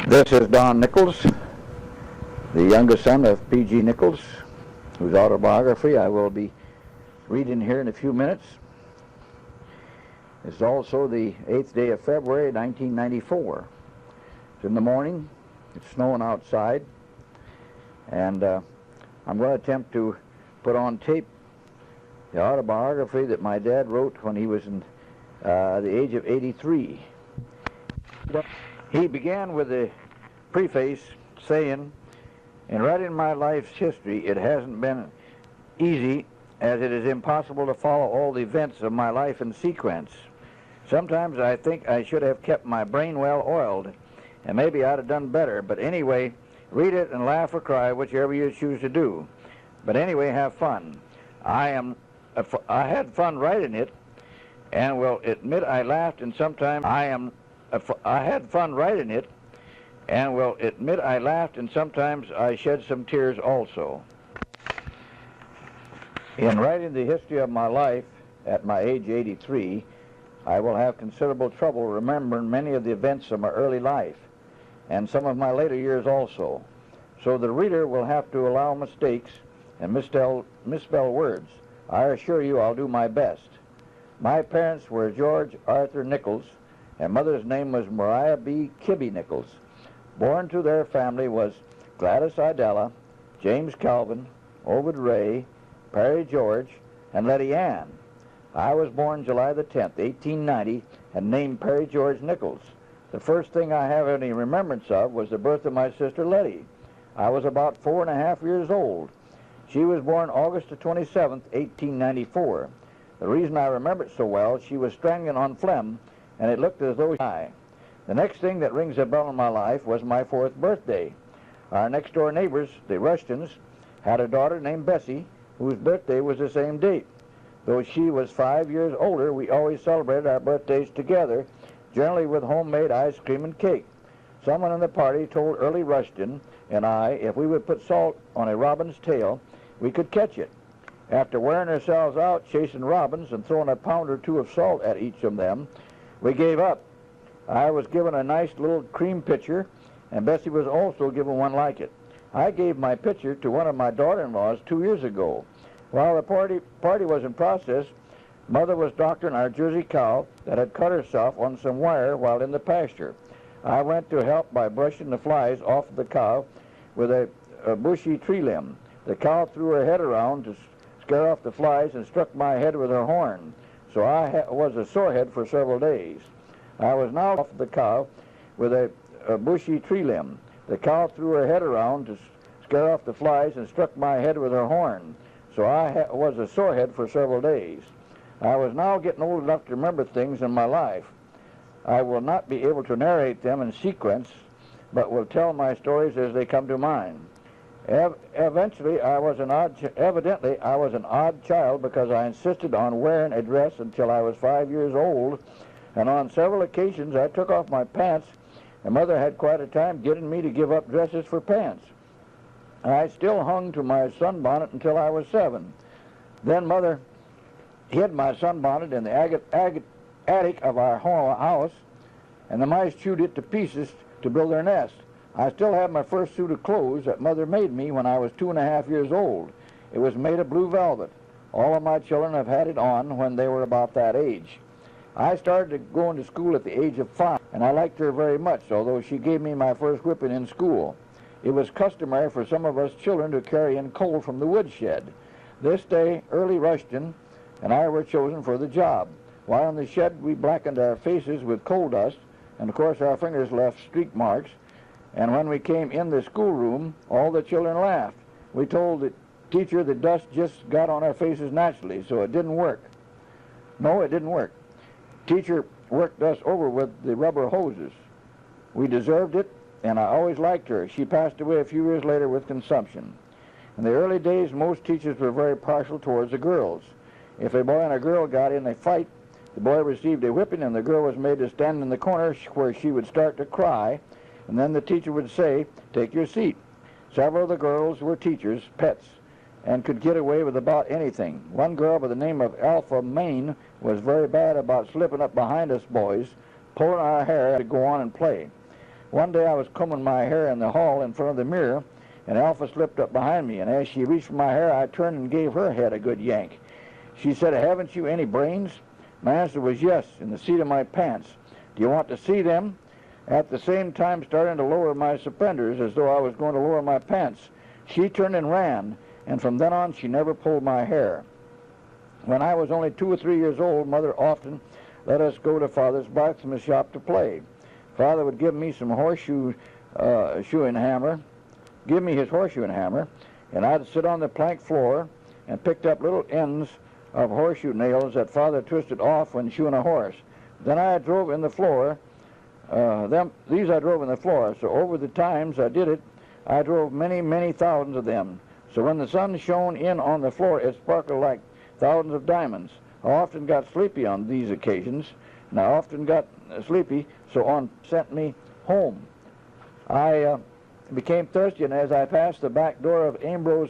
This is Don Nichols, the youngest son of PG Nichols, whose autobiography I will be reading here in a few minutes. It's also the 8th day of February, 1994. It's in the morning. It's snowing outside. And I'm going to attempt to put on tape the autobiography that my dad wrote when he was in the age of 83. He began with a preface saying, "In writing my life's history, it hasn't been easy, as it is impossible to follow all the events of my life in sequence. Sometimes I think I should have kept my brain well oiled, and maybe I'd have done better. But anyway, read it and laugh or cry, whichever you choose to do. But anyway, have fun. I had fun writing it, and will admit I laughed, and sometimes I had fun writing it, and will admit I laughed, and sometimes I shed some tears also. In writing the history of my life at my age 83, I will have considerable trouble remembering many of the events of my early life, and some of my later years also. So the reader will have to allow mistakes and misspell words. I assure you I'll do my best. My parents were George Arthur Nichols, and mother's name was Mariah B. Kibby Nichols. Born to their family was Gladys Idella, James Calvin, Ovid Ray, Perry George, and Letty Ann. I was born July the 10th, 1890, and named Perry George Nichols. The first thing I have any remembrance of was the birth of my sister Letty. I was about 4.5 years old. She was born August the 27th, 1894. The reason I remember it so well, she was strangling on phlegm, and it looked as though she died. The next thing that rings a bell in my life was my 4th birthday. Our next-door neighbors, the Rushtons, had a daughter named Bessie, whose birthday was the same date. Though she was 5 years older, we always celebrated our birthdays together, generally with homemade ice cream and cake. Someone in the party told Early Rushton and I if we would put salt on a robin's tail, we could catch it. After wearing ourselves out chasing robins and throwing a pound or two of salt at each of them, we gave up. I was given a nice little cream pitcher, and Bessie was also given one like it. I gave my pitcher to one of my daughter-in-laws 2 years ago. While the party was in process, Mother was doctoring our Jersey cow that had cut herself on some wire while in the pasture. I went to help by brushing the flies off of the cow with a bushy tree limb. The cow threw her head around to scare off the flies and struck my head with her horn, so I was a sorehead for several days. I was now off the cow with a bushy tree limb. The cow threw her head around to scare off the flies and struck my head with her horn, so I was a sorehead for several days. I was now getting old enough to remember things in my life. I will not be able to narrate them in sequence, but will tell my stories as they come to mind. Evidently, I was an odd child because I insisted on wearing a dress until I was 5 years old, and on several occasions I took off my pants, and Mother had quite a time getting me to give up dresses for pants. I still hung to my sunbonnet until I was 7. Then Mother hid my sunbonnet in the attic of our house, and the mice chewed it to pieces to build their nest. I still have my first suit of clothes that Mother made me when I was 2.5 years old. It was made of blue velvet. All of my children have had it on when they were about that age. I started going to school at the age of 5, and I liked her very much, although she gave me my first whipping in school. It was customary for some of us children to carry in coal from the woodshed. This day, Early Rushton and I were chosen for the job. While in the shed, we blackened our faces with coal dust, and of course our fingers left streak marks. And when we came in the schoolroom, all the children laughed. We told the teacher the dust just got on our faces naturally, so it didn't work. No, it didn't work. Teacher worked us over with the rubber hoses. We deserved it, and I always liked her. She passed away a few years later with consumption. In the early days, most teachers were very partial towards the girls. If a boy and a girl got in a fight, the boy received a whipping, and the girl was made to stand in the corner where she would start to cry, and then the teacher would say, "Take your seat." Several of the girls were teachers' pets and could get away with about anything. One girl by the name of Alpha Maine was very bad about slipping up behind us boys, pulling our hair to go on and play. One day I was combing my hair in the hall in front of the mirror, and Alpha slipped up behind me, and as she reached for my hair, I turned and gave her head a good yank. She said, "Haven't you any brains?" My answer was yes, in the seat of my pants. "Do you want to see them?" At the same time starting to lower my suspenders as though I was going to lower my pants. She turned and ran, and from then on she never pulled my hair. When I was only 2 or 3 years old, Mother often let us go to Father's blacksmith shop to play. Father would give me some horseshoe and hammer, and I'd sit on the plank floor and picked up little ends of horseshoe nails that Father twisted off when shoeing a horse. Then I drove in the floor. These I drove in the floor. So over the times I did it, I drove many, many thousands of them. So when the sun shone in on the floor, it sparkled like thousands of diamonds. I often got sleepy on these occasions, so on sent me home. I became thirsty, and as I passed the back door of Ambrose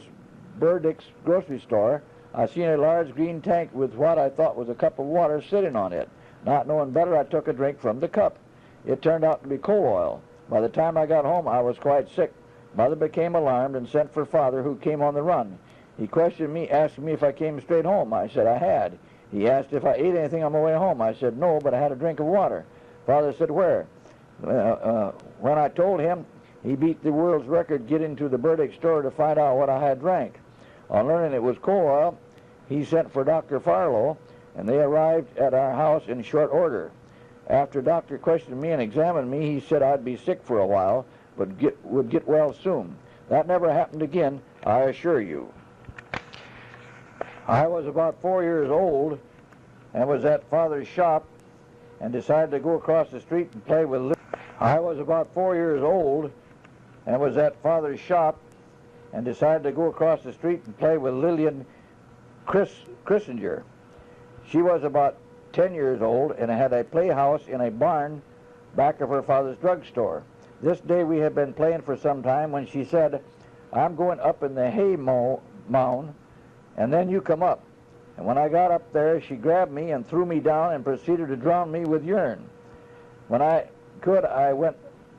Burdick's grocery store, I seen a large green tank with what I thought was a cup of water sitting on it. Not knowing better, I took a drink from the cup. It turned out to be coal oil. By the time I got home, I was quite sick. Mother became alarmed and sent for Father, who came on the run. He questioned me, asking me if I came straight home. I said I had. He asked if I ate anything on my way home. I said no, but I had a drink of water. Father said, "Where?" When I told him, he beat the world's record getting to the Burdick store to find out what I had drank. On learning it was coal oil, he sent for Dr. Farlow, and they arrived at our house in short order. After Doctor questioned me and examined me, he said I'd be sick for a while, but would get well soon. That never happened again, I assure you. I was about 4 years old and was at Father's shop and decided to go across the street and play with Lillian Christinger. She was about 10 years old and had a playhouse in a barn back of her father's drugstore. This day we had been playing for some time when she said, "I'm going up in the hay mound, and then you come up." And when I got up there, she grabbed me and threw me down and proceeded to drown me with urine. When I could, I went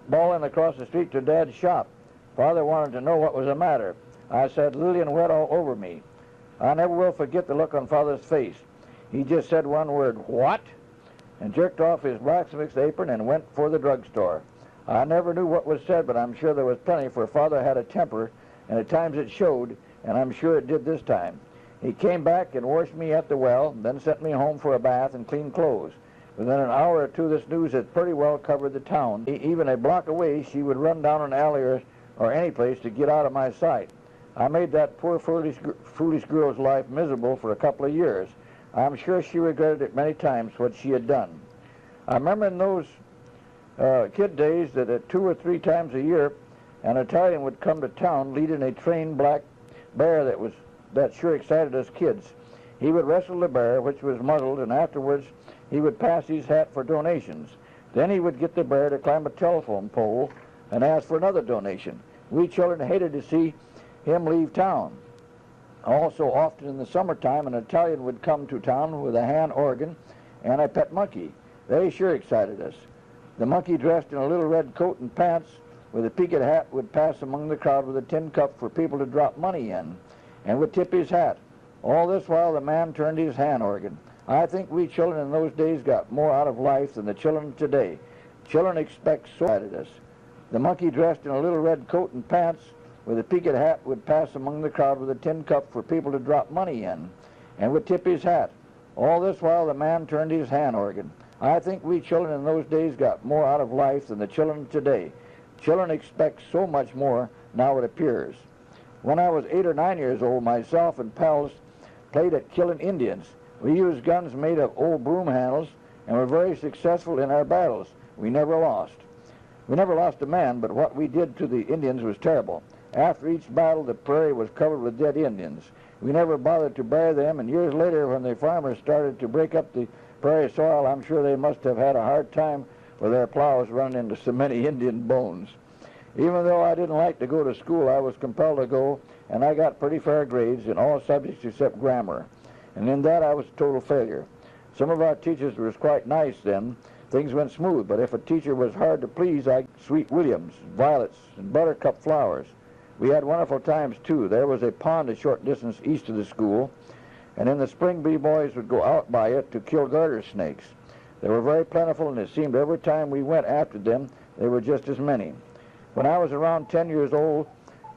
bawling across the street to Dad's shop. Father wanted to know what was the matter. I said, "Lillian wet all over me." I never will forget the look on Father's face. He just said one word, "What?" and jerked off his blacksmith's apron and went for the drugstore. I never knew what was said, but I'm sure there was plenty, for Father had a temper, and at times it showed, and I'm sure it did this time. He came back and washed me at the well, then sent me home for a bath and clean clothes. Within an hour or two, this news had pretty well covered the town. Even a block away, she would run down an alley or any place to get out of my sight. I made that poor foolish girl's life miserable for a couple of years. I'm sure she regretted it many times what she had done. I remember in those kid days that 2 or 3 times a year an Italian would come to town leading a trained black bear that sure excited us kids. He would wrestle the bear, which was muzzled, and afterwards he would pass his hat for donations. Then he would get the bear to climb a telephone pole and ask for another donation. We children hated to see him leave town. Also, often in the summertime, an Italian would come to town with a hand organ and a pet monkey. They sure excited us. The monkey, dressed in a little red coat and pants with a peaked hat, would pass among the crowd with a tin cup for people to drop money in, and would tip his hat. All this while the man turned his hand organ. I think we children in those days got more out of life than the children today. Children expect so excited us. The monkey, dressed in a little red coat and pants with a peaked hat, would pass among the crowd with a tin cup for people to drop money in, and would tip his hat. All this while the man turned his hand organ. I think we children in those days got more out of life than the children today. Children expect so much more, now it appears. When I was 8 or 9 years old, myself and pals played at killing Indians. We used guns made of old broom handles and were very successful in our battles. We never lost. We never lost a man, but what we did to the Indians was terrible. After each battle, the prairie was covered with dead Indians. We never bothered to bury them, and years later, when the farmers started to break up the prairie soil, I'm sure they must have had a hard time with their plows running into so many Indian bones. Even though I didn't like to go to school, I was compelled to go, and I got pretty fair grades in all subjects except grammar. And in that I was a total failure. Some of our teachers were quite nice then, things went smooth. But if a teacher was hard to please, I sweet williams, violets, and buttercup flowers. We had wonderful times, too. There was a pond a short distance east of the school, and in the spring we boys would go out by it to kill garter snakes. They were very plentiful, and it seemed every time we went after them, there were just as many. When I was around 10 years old,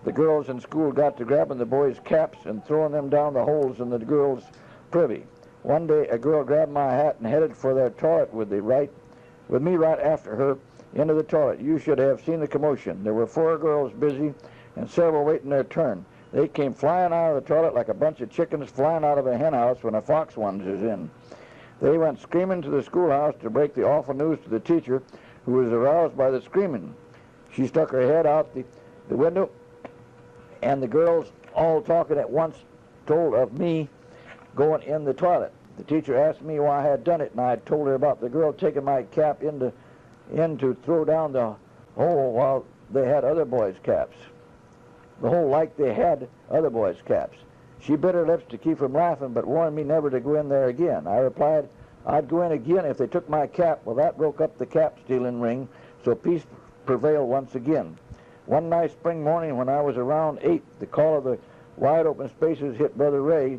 the girls in school got to grabbing the boys' caps and throwing them down the holes in the girls' privy. One day, a girl grabbed my hat and headed for their toilet with me right after her into the toilet. You should have seen the commotion. There were 4 girls busy and several waiting their turn. They came flying out of the toilet like a bunch of chickens flying out of a hen house when a fox wanders in. They went screaming to the schoolhouse to break the awful news to the teacher, who was aroused by the screaming. She stuck her head out the window, and the girls, all talking at once, told of me going in the toilet. The teacher asked me why I had done it, and I had told her about the girl taking my cap in to throw down the hole while they had other boys' caps. The hole like they had other boys' caps. She bit her lips to keep from laughing, but warned me never to go in there again. I replied, I'd go in again if they took my cap. Well, that broke up the cap-stealing ring, so peace prevailed once again. One nice spring morning when I was around 8, the call of the wide-open spaces hit Brother Ray,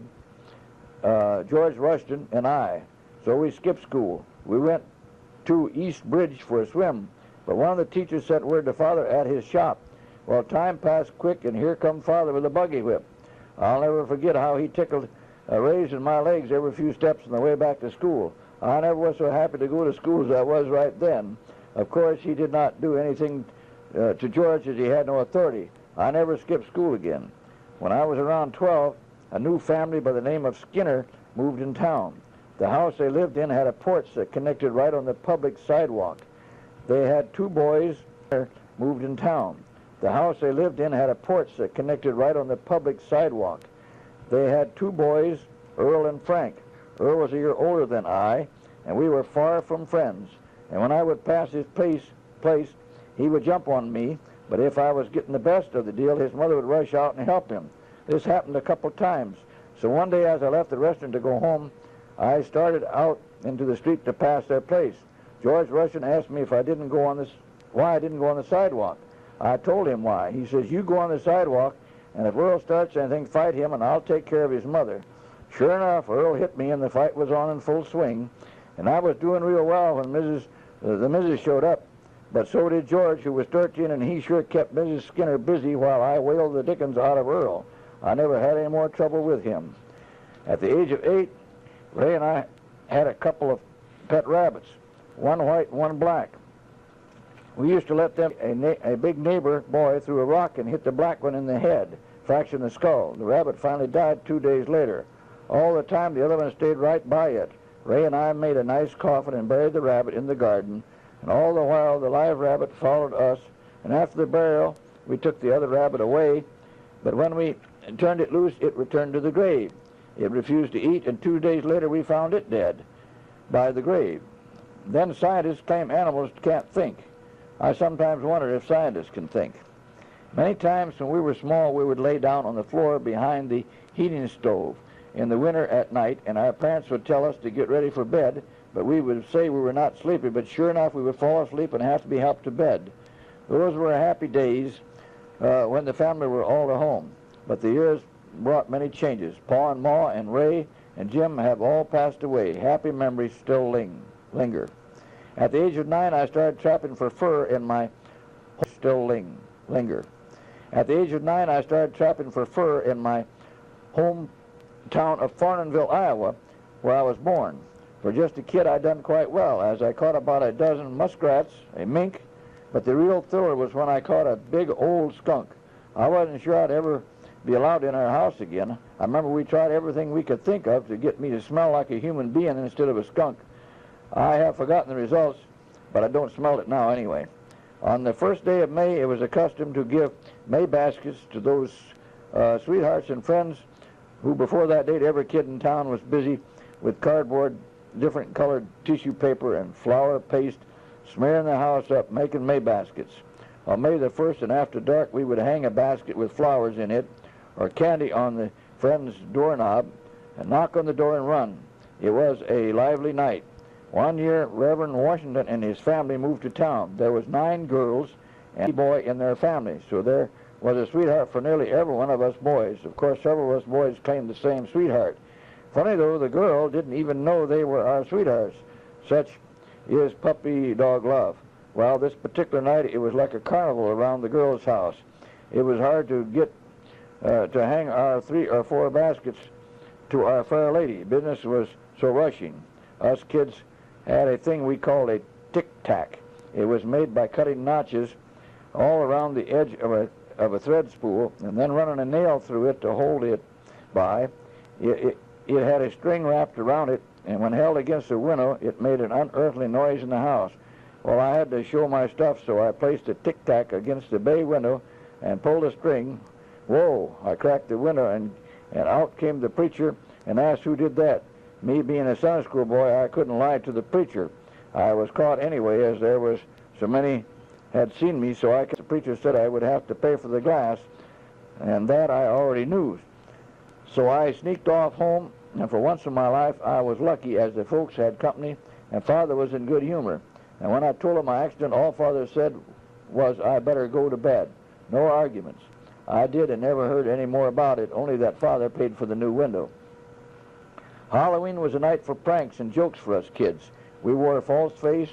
George Rushton, and I. So we skipped school. We went to East Bridge for a swim, but one of the teachers sent word to Father at his shop. Well, time passed quick, and here come Father with a buggy whip. I'll never forget how he tickled raising my legs every few steps on the way back to school. I never was so happy to go to school as I was right then. Of course, he did not do anything to George as he had no authority. I never skipped school again. When I was around 12, a new family by the name of Skinner moved in town. The house they lived in had a porch that connected right on the public sidewalk. They had 2 boys moved in town. The house they lived in had a porch that connected right on the public sidewalk. They had 2 boys, Earl and Frank. Earl was a year older than I, and we were far from friends. And when I would pass his place, he would jump on me, but if I was getting the best of the deal, his mother would rush out and help him. This happened a couple times. So one day as I left the restaurant to go home, I started out into the street to pass their place. George Rushton asked me if I didn't go on this, why I didn't go on the sidewalk. I told him why. He says, you go on the sidewalk, and if Earl starts anything, fight him, and I'll take care of his mother. Sure enough, Earl hit me, and the fight was on in full swing, and I was doing real well when the missus showed up. But so did George, who was 13, and he sure kept Mrs. Skinner busy while I wailed the dickens out of Earl. I never had any more trouble with him. At the age of 8, Ray and I had a couple of pet rabbits, one white and one black. We used to let them, a big neighbor boy threw a rock and hit the black one in the head, fracturing the skull. The rabbit finally died 2 days later. All the time, the other one stayed right by it. Ray and I made a nice coffin and buried the rabbit in the garden, and all the while the live rabbit followed us, and after the burial, we took the other rabbit away, but when we turned it loose, it returned to the grave. It refused to eat, and 2 days later, we found it dead by the grave. Then scientists claim animals can't think. I sometimes wonder if scientists can think. Many times when we were small, we would lay down on the floor behind the heating stove in the winter at night, and our parents would tell us to get ready for bed, but we would say we were not sleepy, but sure enough, we would fall asleep and have to be helped to bed. Those were happy days when the family were all at home, but the years brought many changes. Pa and Ma and Ray and Jim have all passed away. Happy memories still linger. At the age of 9, I started trapping for fur in my linger. At the age of 9, I started trapping for fur in my hometown of Farnonville, Iowa, where I was born. For just a kid, I'd done quite well, as I caught about a dozen muskrats, a mink, but the real thriller was when I caught a big old skunk. I wasn't sure I'd ever be allowed in our house again. I remember we tried everything we could think of to get me to smell like a human being instead of a skunk. I have forgotten the results, but I don't smell it now anyway. On the first day of May, it was a custom to give May baskets to those sweethearts and friends who before that date every kid in town was busy with cardboard, different colored tissue paper and flour paste, smearing the house up, making May baskets. On May the 1st and after dark, we would hang a basket with flowers in it or candy on the friend's doorknob and knock on the door and run. It was a lively night. One year, Reverend Washington and his family moved to town. There was 9 girls and a boy in their family, so there was a sweetheart for nearly every one of us boys. Of course, several of us boys claimed the same sweetheart. Funny though, the girl didn't even know they were our sweethearts. Such is puppy dog love. Well, this particular night, it was like a carnival around the girl's house. It was hard to get to hang our 3 or 4 baskets to our fair lady. Business was so rushing. Us kids had a thing we called a tic-tac. It was made by cutting notches all around the edge of a thread spool and then running a nail through it to hold it by. It had a string wrapped around it, and when held against the window, it made an unearthly noise in the house. Well, I had to show my stuff, so I placed a tic-tac against the bay window and pulled the string. Whoa! I cracked the window, and out came the preacher and asked who did that. Me being a Sunday school boy, I couldn't lie to the preacher. I was caught anyway, as there was so many had seen me, so the preacher said I would have to pay for the glass, and that I already knew. So I sneaked off home, and for once in my life I was lucky, as the folks had company, and Father was in good humor. And when I told him my accident, all Father said was I better go to bed. No arguments. I did and never heard any more about it, only that Father paid for the new window. Halloween was a night for pranks and jokes for us kids. We wore a false face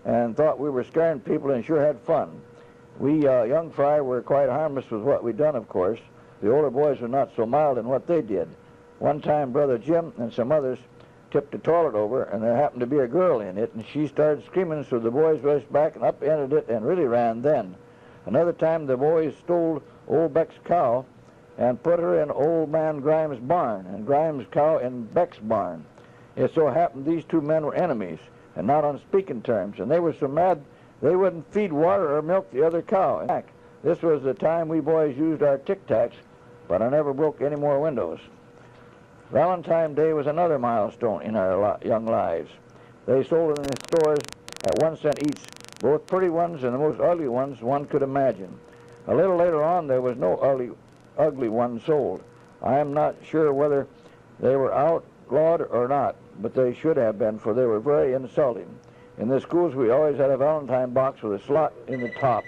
and thought we were scaring people and sure had fun. We young fry were quite harmless with what we'd done, of course. The older boys were not so mild in what they did. One time Brother Jim and some others tipped the toilet over, and there happened to be a girl in it, and she started screaming, so the boys rushed back and upended it and really ran then. Another time the boys stole old Beck's cow and put her in old man Grimes' barn, and Grimes' cow in Beck's barn. It so happened these 2 men were enemies, and not on speaking terms, and they were so mad they wouldn't feed water or milk the other cow. This was the time we boys used our tic-tacs, but I never broke any more windows. Valentine's Day was another milestone in our young lives. They sold in the stores at 1 cent each, both pretty ones and the most ugly ones one could imagine. A little later on, there was no ugly one sold. I am not sure whether they were outlawed or not, but they should have been, for they were very insulting. In the schools, we always had a Valentine box with a slot in the top.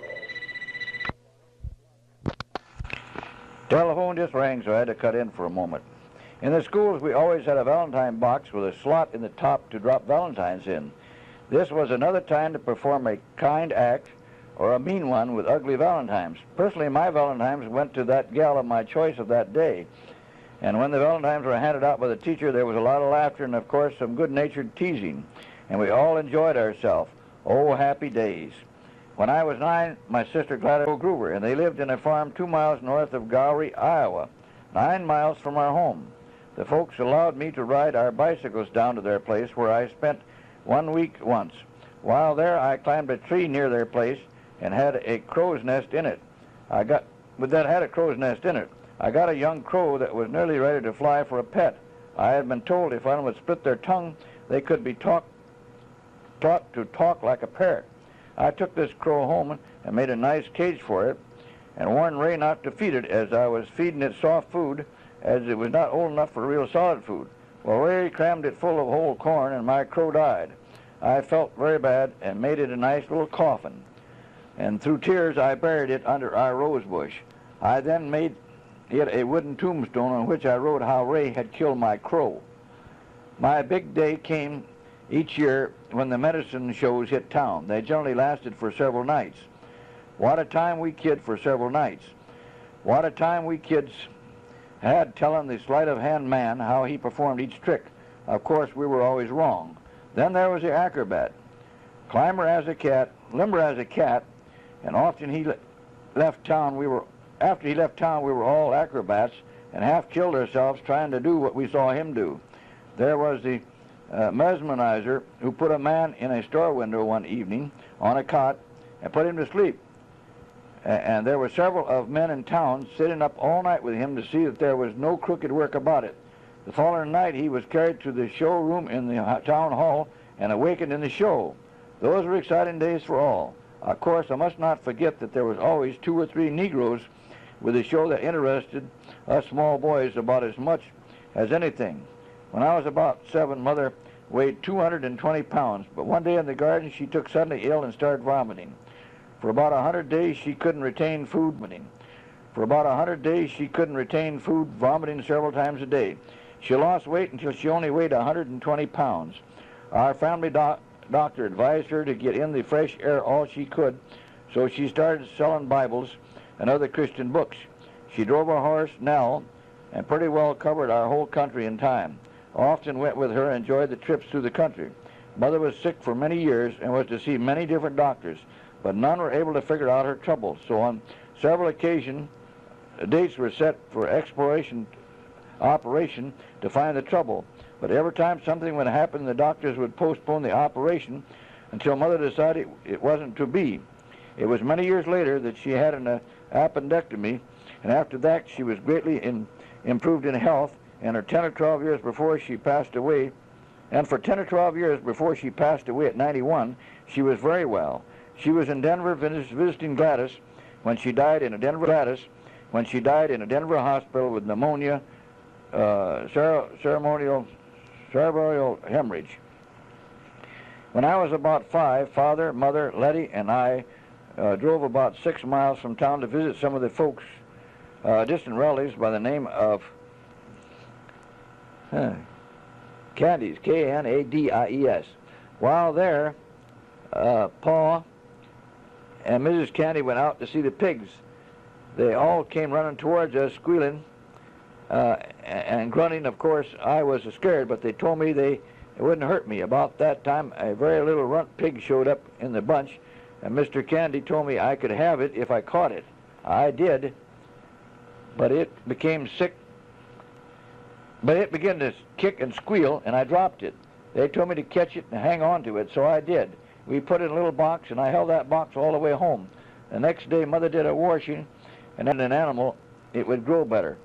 Telephone just rang, so I had to cut in for a moment. In the schools, we always had a Valentine box with a slot in the top to drop Valentines in. This was another time to perform a kind act or a mean one with ugly Valentines. Personally, my Valentines went to that gal of my choice of that day. And when the Valentines were handed out by the teacher, there was a lot of laughter and, of course, some good-natured teasing. And we all enjoyed ourselves. Oh, happy days. When I was 9, my sister Gladys Groover, and they lived in a farm 2 miles north of Gowrie, Iowa, 9 miles from our home. The folks allowed me to ride our bicycles down to their place, where I spent 1 week once. While there, I climbed a tree near their place and had a crow's nest in it. I got a young crow that was nearly ready to fly for a pet. I had been told if one would split their tongue, they could be taught to talk like a parrot. I took this crow home and made a nice cage for it and warned Ray not to feed it, as I was feeding it soft food, as it was not old enough for real solid food. Well, Ray crammed it full of whole corn, and my crow died. I felt very bad and made it a nice little coffin. And through tears, I buried it under our rose bush. I then made it a wooden tombstone on which I wrote how Ray had killed my crow. My big day came each year when the medicine shows hit town. They generally lasted for several nights. What a time we kid for several nights. What a time we kids had telling the sleight-of-hand man how he performed each trick. Of course, we were always wrong. Then there was the acrobat. Climber as a cat, limber as a cat, and often after he left town, we were all acrobats and half killed ourselves trying to do what we saw him do. There was the mesmerizer who put a man in a store window one evening on a cot and put him to sleep. And there were several of men in town sitting up all night with him to see that there was no crooked work about it. The following night, he was carried to the showroom in the town hall and awakened in the show. Those were exciting days for all. Of course, I must not forget that there was always 2 or 3 Negroes with a show that interested us small boys about as much as anything. When I was about 7, Mother weighed 220 pounds, but one day in the garden she took suddenly ill and started vomiting. For about 100 days she couldn't retain food, vomiting. For about 100 days she couldn't retain food, vomiting several times a day. She lost weight until she only weighed 120 pounds. Our family doctor advised her to get in the fresh air all she could, so she started selling Bibles and other Christian books. She drove our horse, Nell, and pretty well covered our whole country in time. I often went with her and enjoyed the trips through the country. Mother was sick for many years and was to see many different doctors, but none were able to figure out her trouble. So on several occasions, dates were set for operation to find the trouble. But every time something would happen, the doctors would postpone the operation until Mother decided it wasn't to be. It was many years later that she had an appendectomy, and after that she was greatly improved in health, and for 10 or 12 years before she passed away, at 91, she was very well. She was in Denver visiting Gladys when she died in a Denver hospital with pneumonia, cerebral hemorrhage. When I was about 5, Father, Mother, Letty, and I drove about 6 miles from town to visit some of the folks, distant relatives by the name of Candies, K-N-A-D-I-E-S. While there, Pa and Mrs. Candy went out to see the pigs. They all came running towards us, squealing and grunting. Of course, I was scared, but they told me it wouldn't hurt me. About that time, a very little runt pig showed up in the bunch, and Mr. Candy told me I could have it if I caught it. I did, but it became sick. But it began to kick and squeal, and I dropped it. They told me to catch it and hang on to it, so I did. We put it in a little box, and I held that box all the way home. The next day, Mother did a washing, and then an animal, it would grow better.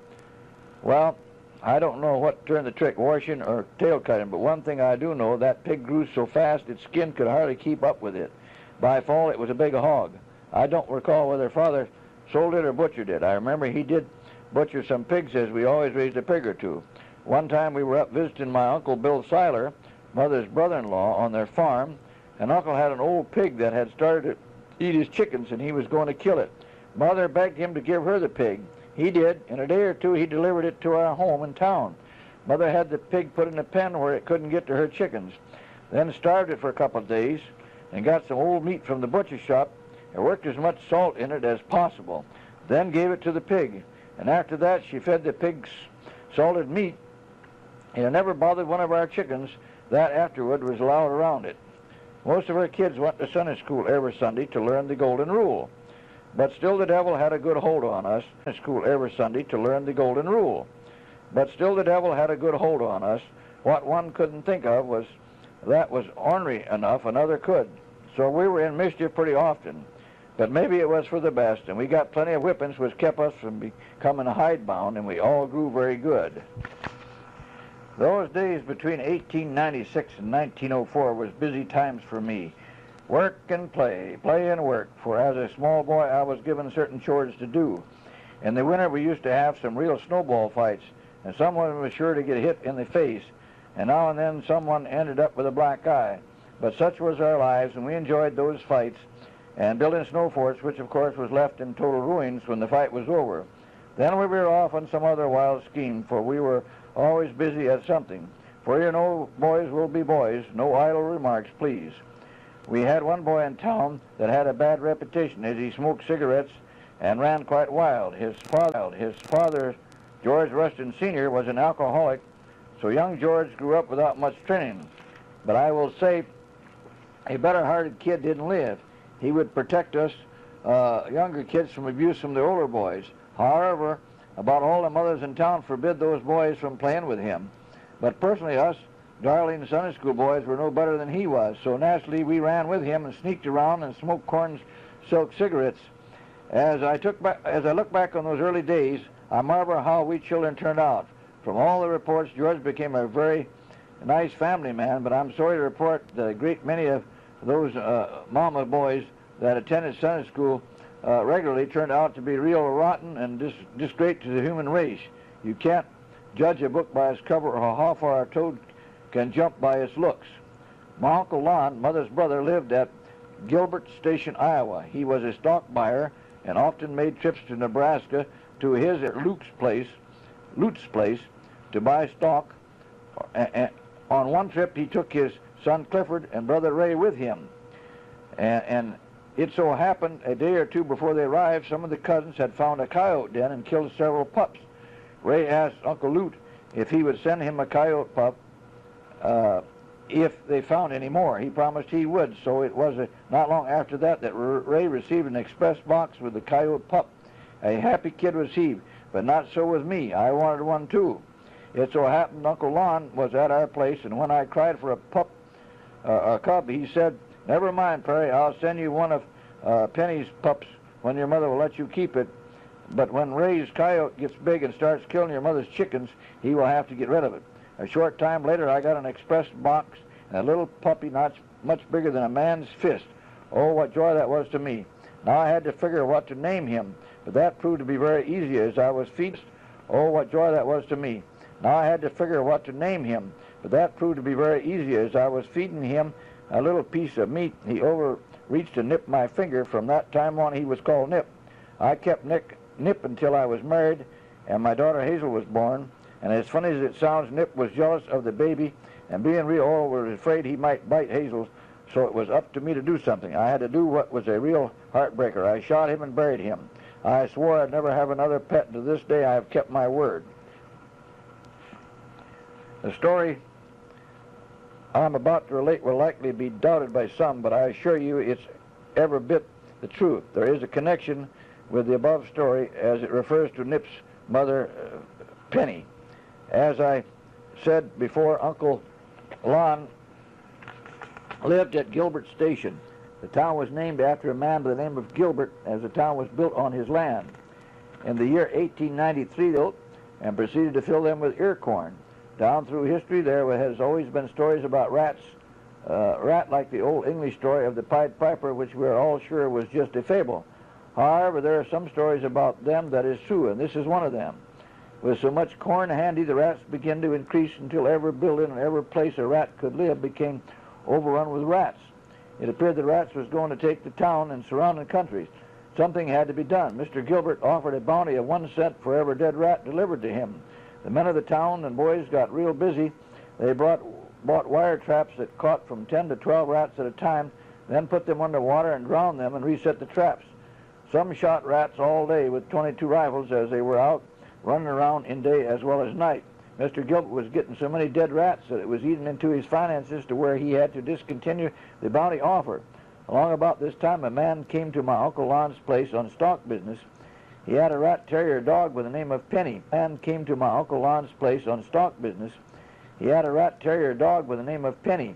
Well, I don't know what turned the trick, washing or tail cutting, but one thing I do know, that pig grew so fast its skin could hardly keep up with it. By fall, it was a big hog. I don't recall whether Father sold it or butchered it. I remember he did butcher some pigs, as we always raised a pig or two. One time we were up visiting my Uncle Bill Seiler, Mother's brother-in-law, on their farm, and Uncle had an old pig that had started to eat his chickens, and he was going to kill it. Mother begged him to give her the pig. He did. In a day or two, he delivered it to our home in town. Mother had the pig put in a pen where it couldn't get to her chickens, then starved it for a couple of days and got some old meat from the butcher shop and worked as much salt in it as possible, then gave it to the pig. And after that, she fed the pigs salted meat, and it never bothered one of our chickens that afterward was allowed around it. Most of our kids went to Sunday school every Sunday to learn the golden rule. But still the devil had a good hold on us. School every Sunday to learn the golden rule. But still the devil had a good hold on us. What one couldn't think of was that was ornery enough another could. So we were in mischief pretty often. But maybe it was for the best, and we got plenty of whippings which kept us from becoming hidebound, and we all grew very good. Those days between 1896 and 1904 was busy times for me. Work and play, play and work, for as a small boy I was given certain chores to do. In the winter we used to have some real snowball fights, and someone was sure to get hit in the face, and now and then someone ended up with a black eye. But such was our lives, and we enjoyed those fights, and building snow forts, which of course was left in total ruins when the fight was over. Then we were off on some other wild scheme, for we were always busy at something. For you know, boys will be boys, no idle remarks, please. We had one boy in town that had a bad reputation as he smoked cigarettes and ran quite wild. His father, George Rustin Sr., was an alcoholic, so young George grew up without much training. But I will say, a better-hearted kid didn't live. He would protect us younger kids from abuse from the older boys. However, about all the mothers in town forbid those boys from playing with him. But personally, us darling Sunday school boys were no better than he was, so naturally we ran with him and sneaked around and smoked corn silk cigarettes. As I look back on those early days, I marvel how we children turned out. From all the reports, George became a very nice family man, but I'm sorry to report that a great many of those mama boys that attended Sunday school regularly turned out to be real rotten and disgrace to the human race. You can't judge a book by its cover or how far a toad can jump by its looks. My Uncle Lon, Mother's brother, lived at Gilbert Station, Iowa. He was a stock buyer and often made trips to Nebraska to his at Luke's place to buy stock. On one trip, he took his son Clifford and brother Ray with him. And it so happened a day or two before they arrived, some of the cousins had found a coyote den and killed several pups. Ray asked Uncle Lute if he would send him a coyote pup if they found any more. He promised he would, so it was not long after that Ray received an express box with the coyote pup. A happy kid was he, but not so with me. I wanted one too. It so happened Uncle Lon was at our place, and when I cried for a cub, he said, "Never mind, Perry, I'll send you one of Penny's pups when your mother will let you keep it. But when Ray's coyote gets big and starts killing your mother's chickens, he will have to get rid of it." A short time later, I got an express box and a little puppy not much bigger than a man's fist. Oh, what joy that was to me. Now I had to figure what to name him, but that proved to be very easy as I was feeding. Oh, what joy that was to me. Now I had to figure what to name him, but that proved to be very easy as I was feeding him a little piece of meat. He overreached to nip my finger. From that time on, he was called Nip. I kept Nip until I was married and my daughter Hazel was born. And as funny as it sounds, Nip was jealous of the baby, and being real old was afraid he might bite Hazel, so it was up to me to do something. I had to do what was a real heartbreaker. I shot him and buried him. I swore I'd never have another pet, and to this day I have kept my word. The story I'm about to relate will likely be doubted by some, but I assure you it's every bit the truth. There is a connection with the above story as it refers to Nip's mother, Penny. As I said before, Uncle Lon lived at Gilbert Station. The town was named after a man by the name of Gilbert, as the town was built on his land. In the year 1893, they built and proceeded to fill them with ear corn. Down through history, there has always been stories about rats, like the old English story of the Pied Piper, which we are all sure was just a fable. However, there are some stories about them that is true, and this is one of them. With so much corn handy, the rats began to increase until every building and every place a rat could live became overrun with rats. It appeared the rats was going to take the town and surrounding countries. Something had to be done. Mr. Gilbert offered a bounty of 1 cent for every dead rat delivered to him. The men of the town and boys got real busy. They bought wire traps that caught from 10 to 12 rats at a time, then put them under water and drowned them and reset the traps. Some shot rats all day with 22 rifles as they were out running around in day as well as night. Mr. Gilbert was getting so many dead rats that it was eating into his finances to where he had to discontinue the bounty offer. Along about this time, a man came to my Uncle Lon's place on stock business. He had a rat terrier dog by the name of Penny. A man came to my Uncle Lon's place on stock business. He had a rat terrier dog by the name of Penny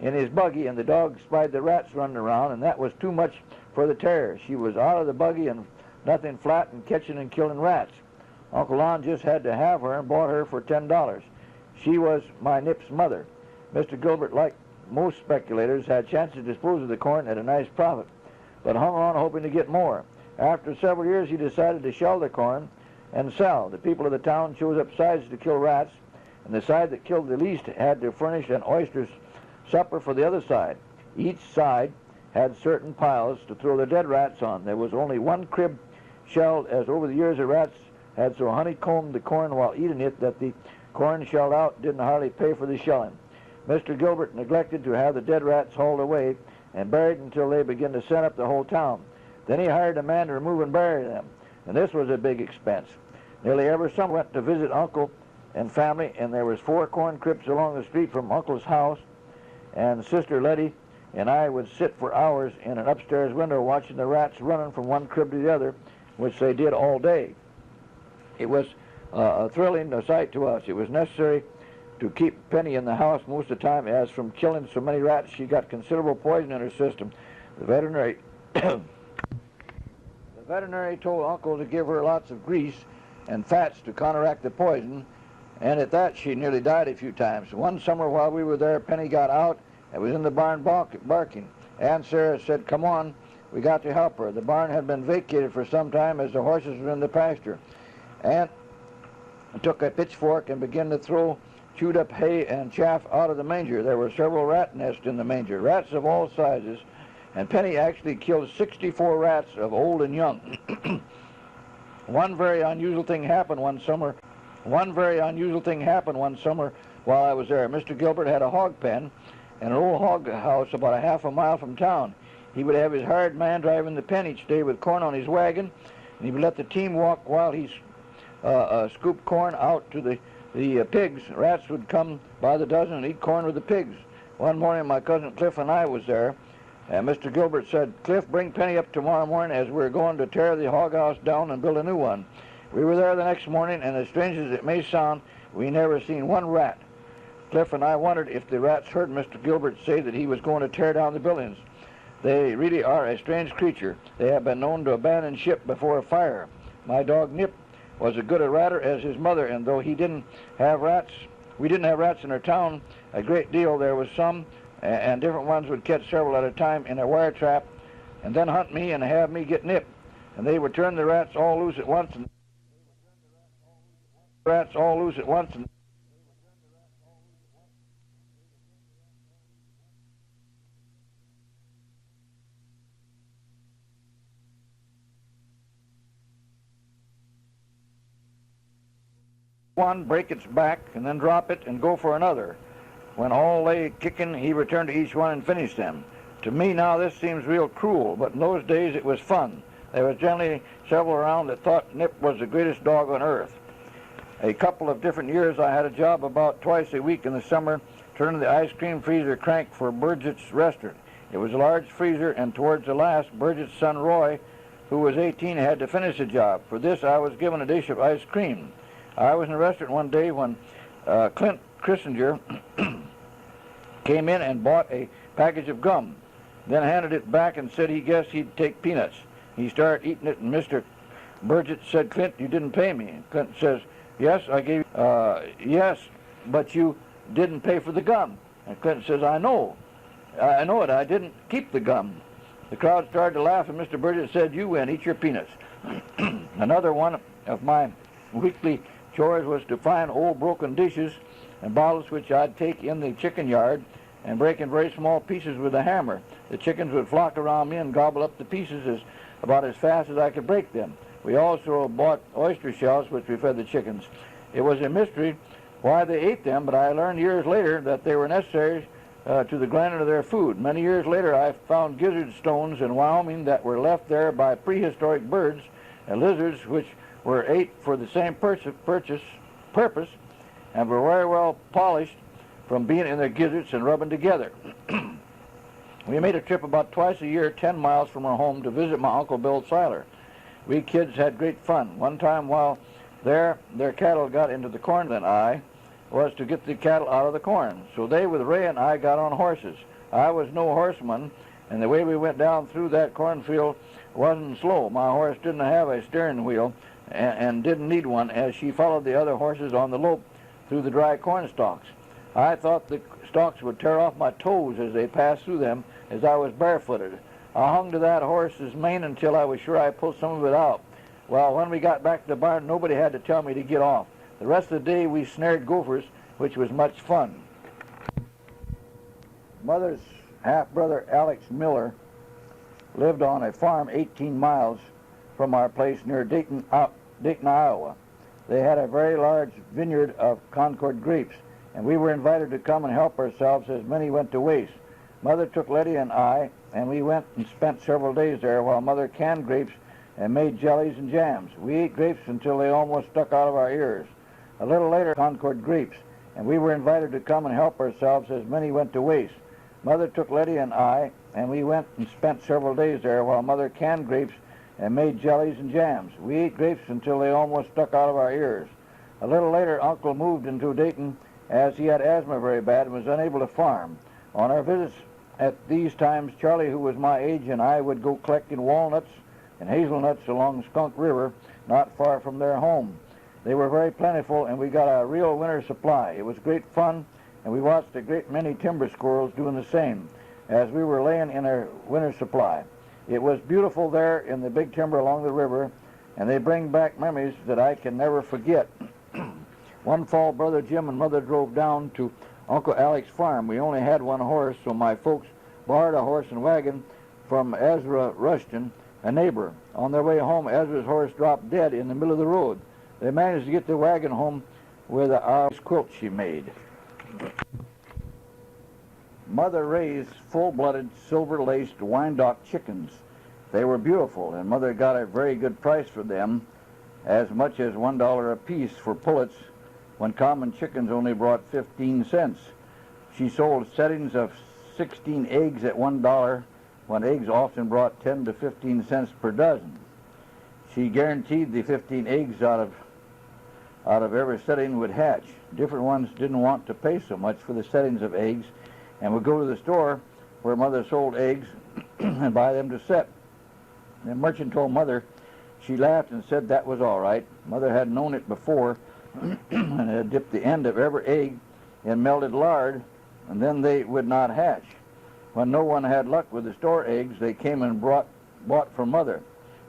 in his buggy, and the dog spied the rats running around, and that was too much for the terrier. She was out of the buggy and nothing flat and catching and killing rats. Uncle Lon just had to have her and bought her for $10. She was my Nip's mother. Mr. Gilbert, like most speculators, had a chance to dispose of the corn at a nice profit, but hung on hoping to get more. After several years, he decided to shell the corn and sell. The people of the town chose up sides to kill rats, and the side that killed the least had to furnish an oyster supper for the other side. Each side had certain piles to throw the dead rats on. There was only one crib shelled, as over the years the rats had so honeycombed the corn while eating it that the corn shelled out didn't hardly pay for the shelling. Mr. Gilbert neglected to have the dead rats hauled away and buried until they began to scent up the whole town. Then he hired a man to remove and bury them, and this was a big expense. Nearly every summer went to visit Uncle and family, and there was 4 corn crypts along the street from Uncle's house, and Sister Letty and I would sit for hours in an upstairs window watching the rats running from one crib to the other, which they did all day. It was a thrilling sight to us. It was necessary to keep Penny in the house most of the time, as from killing so many rats she got considerable poison in her system. The veterinary told Uncle to give her lots of grease and fats to counteract the poison, and at that she nearly died a few times. One summer while we were there, Penny got out and was in the barn barking. Aunt Sarah said, "Come on, we got to help her." The barn had been vacated for some time as the horses were in the pasture. Aunt took a pitchfork and began to throw chewed up hay and chaff out of the manger. There were several rat nests in the manger, rats of all sizes, and Penny actually killed 64 rats of old and young. One very unusual thing happened one summer while I was there. Mr. Gilbert had a hog pen and an old hog house about a half a mile from town. He would have his hired man driving the pen each day with corn on his wagon, and he would let the team walk while he scooped corn out to the pigs. Rats would come by the dozen and eat corn with the pigs. One morning my cousin Cliff and I was there, and Mr. Gilbert said, "Cliff, bring Penny up tomorrow morning as we're going to tear the hog house down and build a new one." We were there the next morning, and as strange as it may sound, we never seen one rat. Cliff and I wondered if the rats heard Mr. Gilbert say that he was going to tear down the buildings. They really are a strange creature. They have been known to abandon ship before a fire. My dog Nip was as good a ratter as his mother, and though we didn't have rats in our town a great deal, there was some, and different ones would catch several at a time in a wire trap and then hunt me and have me get Nip, and they would turn the rats all loose at once and one break its back and then drop it and go for another. When all lay kicking, he returned to each one and finished them. To me now this seems real cruel, but in those days it was fun. There was generally several around that thought Nip was the greatest dog on earth. A couple of different years I had a job about twice a week in the summer turning the ice cream freezer crank for Burgett's restaurant. It was a large freezer, and towards the last, Burgett's son Roy, who was 18, had to finish the job. For this I was given a dish of ice cream. I was in a restaurant one day when Clint Kissinger came in and bought a package of gum, then handed it back and said he guessed he'd take peanuts. He started eating it, and Mr. Burgett said, "Clint, you didn't pay me." And Clint says, "Yes, I gave you, yes, but you didn't pay for the gum." And Clint says, I know it, I didn't keep the gum." The crowd started to laugh, and Mr. Burgett said, "You win, eat your peanuts." Another one of my weekly chores was to find old broken dishes and bottles which I'd take in the chicken yard and break in very small pieces with a hammer. The chickens would flock around me and gobble up the pieces about as fast as I could break them. We also bought oyster shells which we fed the chickens. It was a mystery why they ate them, but I learned years later that they were necessary to the grinding of their food. Many years later I found gizzard stones in Wyoming that were left there by prehistoric birds and lizards which were ate for the same purpose and were very well polished from being in their gizzards and rubbing together. We made a trip about twice a year, 10 miles from our home, to visit my Uncle Bill Seiler. We kids had great fun. One time while there, their cattle got into the corn, then I was to get the cattle out of the corn. So they, with Ray and I, got on horses. I was no horseman, and the way we went down through that cornfield wasn't slow. My horse didn't have a steering wheel and didn't need one, as she followed the other horses on the lope through the dry corn stalks. I thought the stalks would tear off my toes as they passed through them, as I was barefooted. I hung to that horse's mane until I was sure I pulled some of it out. Well, when we got back to the barn, nobody had to tell me to get off. The rest of the day we snared gophers, which was much fun. Mother's half-brother Alex Miller lived on a farm 18 miles from our place near Dayton, Iowa. They had a very large vineyard of Concord grapes, and we were invited to come and help ourselves as many went to waste. Mother took Letty and I, and we went and spent several days there while Mother canned grapes and made jellies and jams. We ate grapes until they almost stuck out of our ears. A little later, Concord grapes, and we were invited to come and help ourselves as many went to waste. Mother took Letty and I, and we went and spent several days there while Mother canned grapes and made jellies and jams. We ate grapes until they almost stuck out of our ears. A little later, Uncle moved into Dayton as he had asthma very bad and was unable to farm. On our visits at these times, Charlie, who was my age, and I would go collecting walnuts and hazelnuts along Skunk River, not far from their home. They were very plentiful, and we got a real winter supply. It was great fun, and we watched a great many timber squirrels doing the same as we were laying in our winter supply. It was beautiful there in the big timber along the river, and they bring back memories that I can never forget. One fall, Brother Jim and Mother drove down to Uncle Alec's farm. We only had one horse, so my folks borrowed a horse and wagon from Ezra Rushton, a neighbor. On their way home, Ezra's horse dropped dead in the middle of the road. They managed to get the wagon home with a quilt she made. Mother raised full-blooded, silver-laced Wyandotte chickens. They were beautiful, and Mother got a very good price for them, as much as $1 apiece for pullets, when common chickens only brought 15 cents. She sold settings of 16 eggs at $1, when eggs often brought 10 to 15 cents per dozen. She guaranteed the 15 eggs out of every setting would hatch. Different ones didn't want to pay so much for the settings of eggs, and would go to the store where Mother sold eggs and buy them to set. The merchant told Mother. She laughed and said that was all right. Mother had known it before and had dipped the end of every egg in melted lard, and then they would not hatch. When no one had luck with the store eggs, they came and bought from Mother.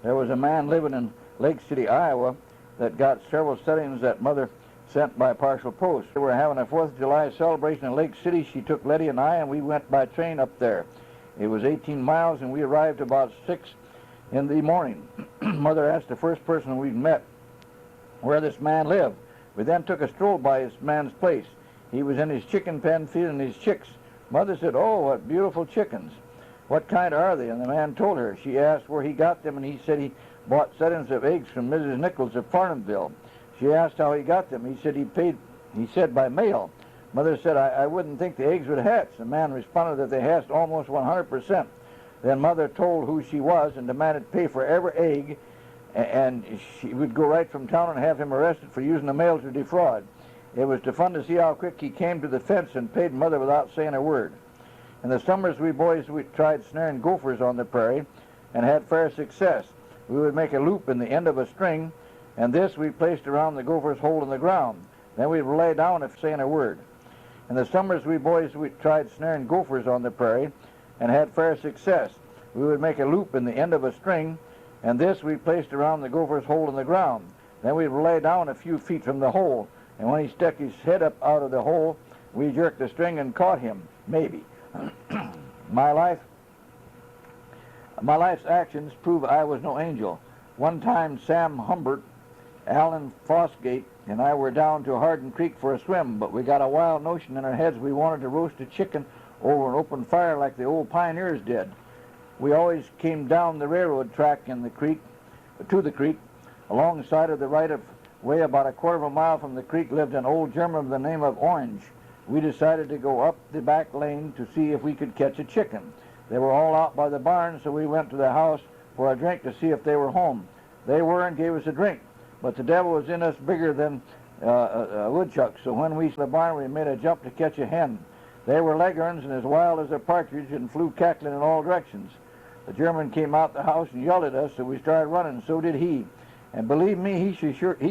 There was a man living in Lake City, Iowa, that got several settings that Mother sent by partial post. We were having a 4th of July celebration in Lake City. She took Letty and I, and we went by train up there. It was 18 miles, and we arrived about 6 in the morning. Mother asked the first person we'd met where this man lived. We then took a stroll by this man's place. He was in his chicken pen feeding his chicks. Mother said, "Oh, what beautiful chickens. What kind are they?" And the man told her. She asked where he got them, and he said he bought settings of eggs from Mrs. Nichols of Farnhamville. She asked how he got them. He said by mail. Mother said, I wouldn't think the eggs would hatch. The man responded that they hatched almost 100%. Then Mother told who she was and demanded pay for every egg, and she would go right from town and have him arrested for using the mail to defraud. It was fun to see how quick he came to the fence and paid Mother without saying a word. In the summers, we tried snaring gophers on the prairie and had fair success. We would make a loop in the end of a string, and this we placed around the gopher's hole in the ground. Then we'd lay down if saying a word. In the summers, we tried snaring gophers on the prairie and had fair success. We would make a loop in the end of a string, and this we placed around the gopher's hole in the ground. Then we'd lay down a few feet from the hole, and when he stuck his head up out of the hole, we jerked the string and caught him, maybe. My life's actions prove I was no angel. One time, Sam Humbert, Alan Fosgate, and I were down to Hardin Creek for a swim, but we got a wild notion in our heads we wanted to roast a chicken over an open fire like the old pioneers did. We always came down the railroad track to the creek. Alongside of the right-of-way, about a quarter of a mile from the creek, lived an old German by the name of Orange. We decided to go up the back lane to see if we could catch a chicken. They were all out by the barn, so we went to the house for a drink to see if they were home. They were and gave us a drink, but the devil was in us bigger than a woodchuck, so when we saw the barn, we made a jump to catch a hen. They were leghorns and as wild as a partridge and flew cackling in all directions. The German came out the house and yelled at us, so we started running. So did he. And believe me, he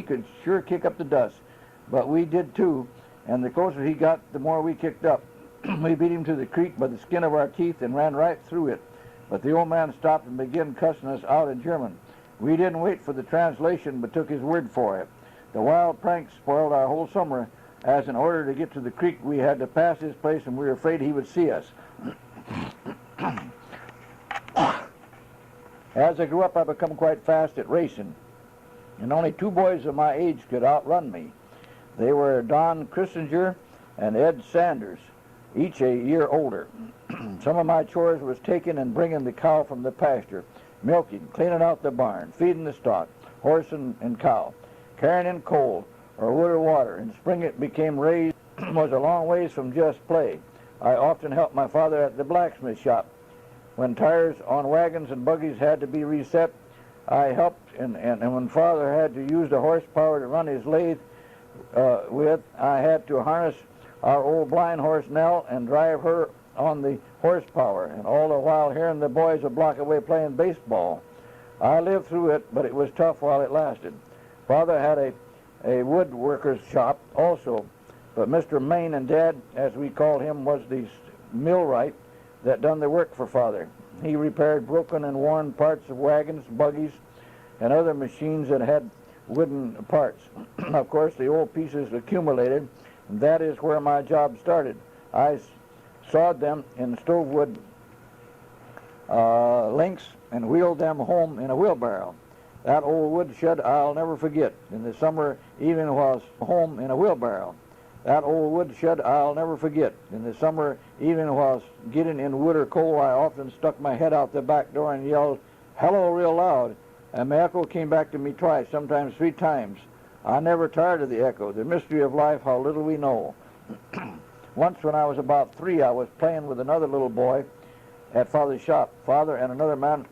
could sure kick up the dust. But we did too, and the closer he got, the more we kicked up. We beat him to the creek by the skin of our teeth and ran right through it. But the old man stopped and began cussing us out in German. We didn't wait for the translation, but took his word for it. The wild prank spoiled our whole summer, as in order to get to the creek, we had to pass his place, and we were afraid he would see us. As I grew up, I became quite fast at racing, and only 2 boys of my age could outrun me. They were Don Christinger and Ed Sanders, each a year older. Some of my chores was taking and bringing the cow from the pasture, milking, cleaning out the barn, feeding the stock, horse and cow, carrying in coal or wood or water. In spring it became raised, was a long ways from just play. I often helped my father at the blacksmith shop. When tires on wagons and buggies had to be reset, I helped, and when Father had to use the horsepower to run his lathe with, I had to harness our old blind horse Nell and drive her on the horsepower, and all the while hearing the boys a block away playing baseball. I lived through it, but it was tough while it lasted. Father had a woodworker's shop also, but Mr. Main and Dad, as we called him, was the millwright that done the work for Father. He repaired broken and worn parts of wagons, buggies, and other machines that had wooden parts. Of course, the old pieces accumulated, and that is where my job started. I sawed them in stove wood links and wheeled them home in a wheelbarrow. That old woodshed I'll never forget. In the summer evening was home in a wheelbarrow. That old woodshed I'll never forget. In the summer evening was getting in wood or coal, I often stuck my head out the back door and yelled, "Hello," real loud. And my echo came back to me twice, sometimes 3 times. I never tired of the echo. The mystery of life, how little we know. Once when I was about 3, I was playing with another little boy at Father's shop. Father and another man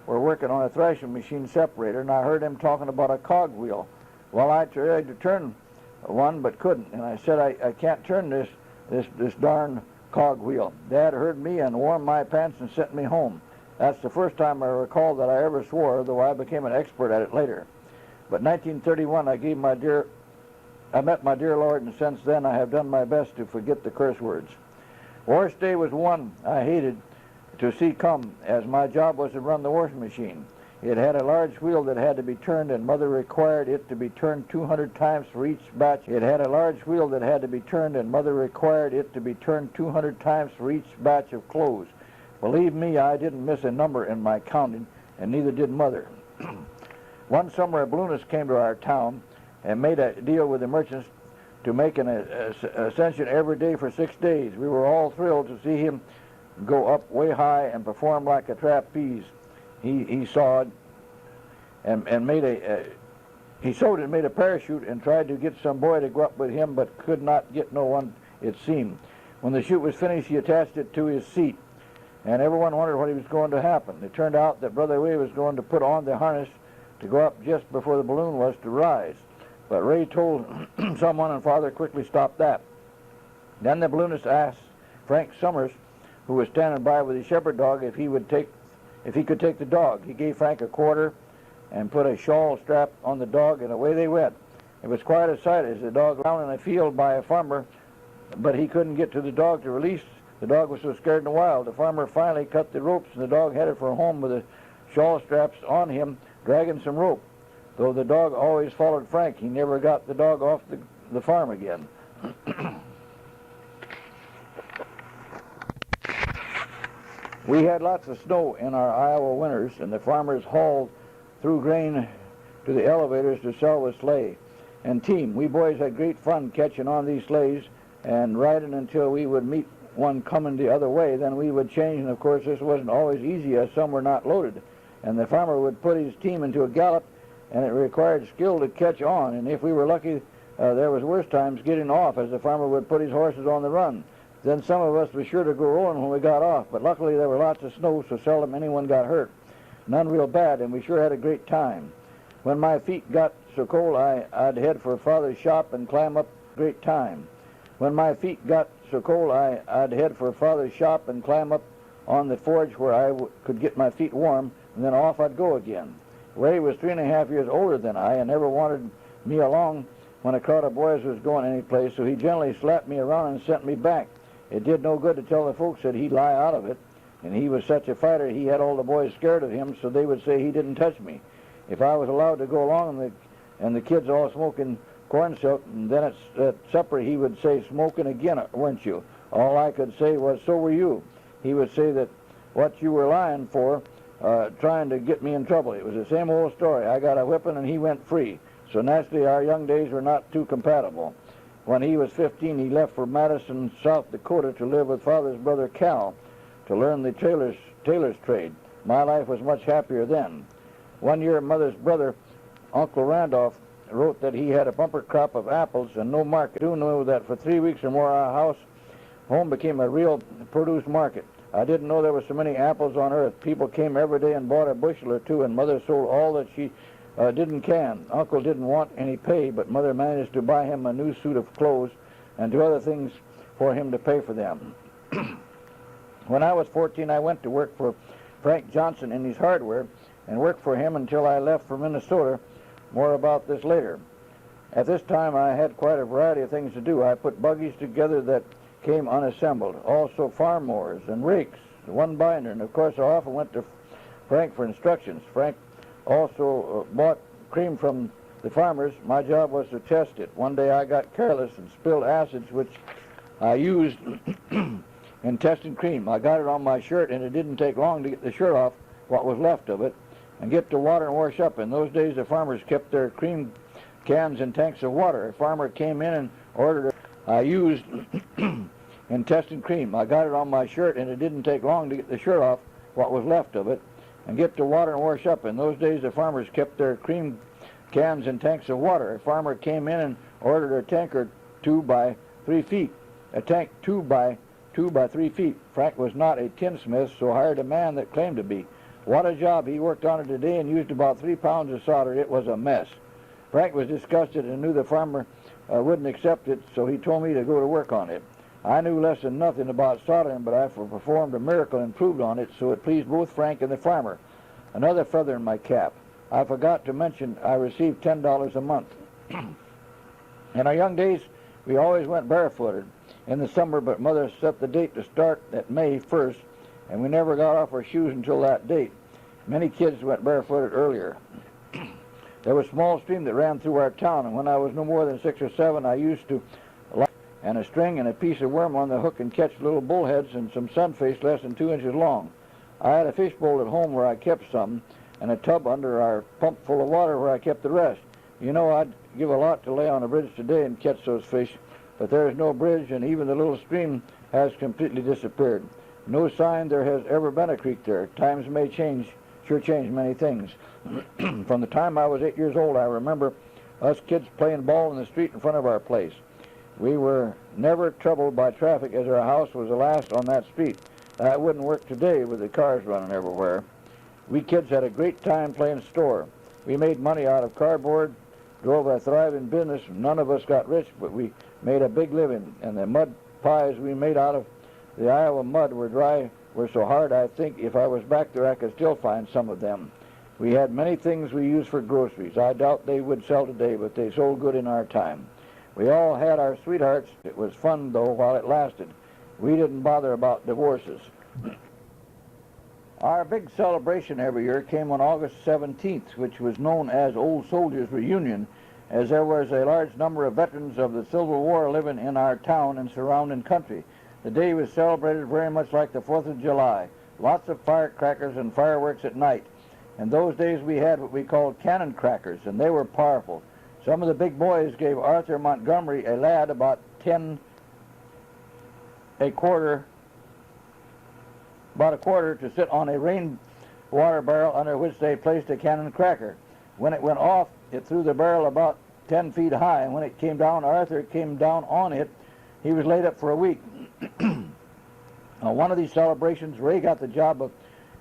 were working on a thrashing machine separator, and I heard him talking about a cog wheel. Well, I tried to turn one but couldn't, and I said, I can't turn this darn cog wheel. Dad heard me and warmed my pants and sent me home. That's the first time I recall that I ever swore, though I became an expert at it later. But 1931, I met my dear Lord, and since then I have done my best to forget the curse words. Wash day was one I hated to see come, as my job was to run the washing machine. It had a large wheel that had to be turned, and Mother required it to be turned 200 times for each batch. It had a large wheel that had to be turned, and Mother required it to be turned 200 times for each batch of clothes. Believe me, I didn't miss a number in my counting, and neither did Mother. One summer, a balloonist came to our town and made a deal with the merchants to make an ascension every day for 6 days. We were all thrilled to see him go up way high and perform like a trapeze. He sewed and made a parachute and tried to get some boy to go up with him, but could not get no one, it seemed. When the chute was finished, he attached it to his seat, and everyone wondered what was going to happen. It turned out that Brother Ray was going to put on the harness to go up just before the balloon was to rise. But Ray told someone, and Father quickly stopped that. Then the balloonist asked Frank Summers, who was standing by with his shepherd dog, if he could take the dog. He gave Frank a quarter and put a shawl strap on the dog, and away they went. It was quite a sight as the dog found in a field by a farmer, but he couldn't get to the dog to release. The dog was so scared and wild. The farmer finally cut the ropes, and the dog headed for home with the shawl straps on him, dragging some rope. Though the dog always followed Frank, he never got the dog off the farm again. We had lots of snow in our Iowa winters, and the farmers hauled through grain to the elevators to sell with sleigh and team. We boys had great fun catching on these sleighs and riding until we would meet one coming the other way. Then we would change, and of course this wasn't always easy, as some were not loaded. And the farmer would put his team into a gallop, and it required skill to catch on. And if we were lucky, there was worse times getting off, as the farmer would put his horses on the run. Then some of us were sure to go rolling when we got off, but luckily there were lots of snow, so seldom anyone got hurt. None real bad, and we sure had a great time. When my feet got so cold, I'd head for Father's shop and climb up. Great time. When my feet got so cold, I'd head for Father's shop and climb up on the forge where I could get my feet warm, and then off I'd go again. Ray was 3.5 years older than I and never wanted me along when a crowd of boys was going any place, so he generally slapped me around and sent me back. It did no good to tell the folks that he'd lie out of it, and he was such a fighter he had all the boys scared of him, so they would say he didn't touch me. If I was allowed to go along and the kids all smoking corn silk, and then at supper he would say, "Smoking again, weren't you?" All I could say was, "So were you." He would say that what you were lying for, trying to get me in trouble. It was the same old story. I got a whipping and he went free. So naturally our young days were not too compatible. When he was 15, he left for Madison, South Dakota to live with Father's brother Cal to learn the tailor's trade. My life was much happier then. One year, Mother's brother, Uncle Randolph, wrote that he had a bumper crop of apples and no market. I do know that for 3 weeks or more, our home became a real produce market. I didn't know there were so many apples on earth. People came every day and bought a bushel or two, and Mother sold all that she didn't can. Uncle didn't want any pay, but Mother managed to buy him a new suit of clothes and do other things for him to pay for them. When I was 14, I went to work for Frank Johnson in his hardware and worked for him until I left for Minnesota. More about this later. At this time, I had quite a variety of things to do. I put buggies together that came unassembled, also farm mowers and rakes, one binder, and of course I often went to Frank for instructions. Frank also bought cream from the farmers, my job was to test it. One day I got careless and spilled acids which I used in testing cream. I got it on my shirt, and it didn't take long to get the shirt off, what was left of it, and get to water and wash up. In those days, the farmers kept their cream cans in tanks of water. A farmer came in and ordered it. I used in testing cream. I got it on my shirt, and it didn't take long to get the shirt off, what was left of it, and get to water and wash up. In those days, the farmers kept their cream cans in tanks of water. A farmer came in and ordered a tank or 2 by 3 feet. A tank 2 by 3 feet. Frank was not a tinsmith, so hired a man that claimed to be. What a job. He worked on it a day and used about 3 pounds of solder. It was a mess. Frank was disgusted and knew the farmer wouldn't accept it, so he told me to go to work on it. I knew less than nothing about soldering, but I performed a miracle and improved on it, so it pleased both Frank and the farmer. Another feather in my cap. I forgot to mention I received $10 a month. In our young days, we always went barefooted in the summer, but Mother set the date to start at May 1st, and we never got off our shoes until that date. Many kids went barefooted earlier. There was a small stream that ran through our town, and when I was no more than 6 or 7, I used to and a string and a piece of worm on the hook and catch little bullheads and some sunfish less than 2 inches long. I had a fish bowl at home where I kept some, and a tub under our pump full of water where I kept the rest. You know, I'd give a lot to lay on a bridge today and catch those fish, but there is no bridge, and even the little stream has completely disappeared. No sign there has ever been a creek there. Times may change, sure change many things. From the time I was 8 years old, I remember us kids playing ball in the street in front of our place. We were never troubled by traffic, as our house was the last on that street. That wouldn't work today with the cars running everywhere. We kids had a great time playing store. We made money out of cardboard, drove a thriving business. None of us got rich, but we made a big living. And the mud pies we made out of the Iowa mud were so hard, I think if I was back there I could still find some of them. We had many things we used for groceries. I doubt they would sell today, but they sold good in our time. We all had our sweethearts. It was fun, though, while it lasted. We didn't bother about divorces. Our big celebration every year came on August 17th, which was known as Old Soldiers' Reunion, as there was a large number of veterans of the Civil War living in our town and surrounding country. The day was celebrated very much like the 4th of July. Lots of firecrackers and fireworks at night. In those days we had what we called cannon crackers, and they were powerful. Some of the big boys gave Arthur Montgomery, a lad about a quarter to sit on a rainwater barrel under which they placed a cannon cracker. When it went off, it threw the barrel about 10 feet high, and when it came down, Arthur came down on it. He was laid up for a week. On one of these celebrations, Ray got the job of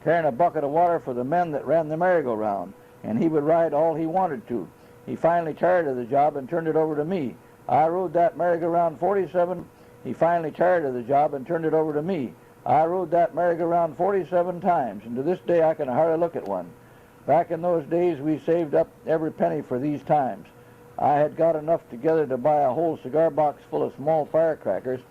carrying a bucket of water for the men that ran the merry-go-round, and he would ride all he wanted to. He finally tired of the job and turned it over to me. I rode that merry-go-round 47. He finally tired of the job and turned it over to me. I rode that merry-go-round 47 times, and to this day I can hardly look at one. Back in those days, we saved up every penny for these times. I had got enough together to buy a whole cigar box full of small firecrackers,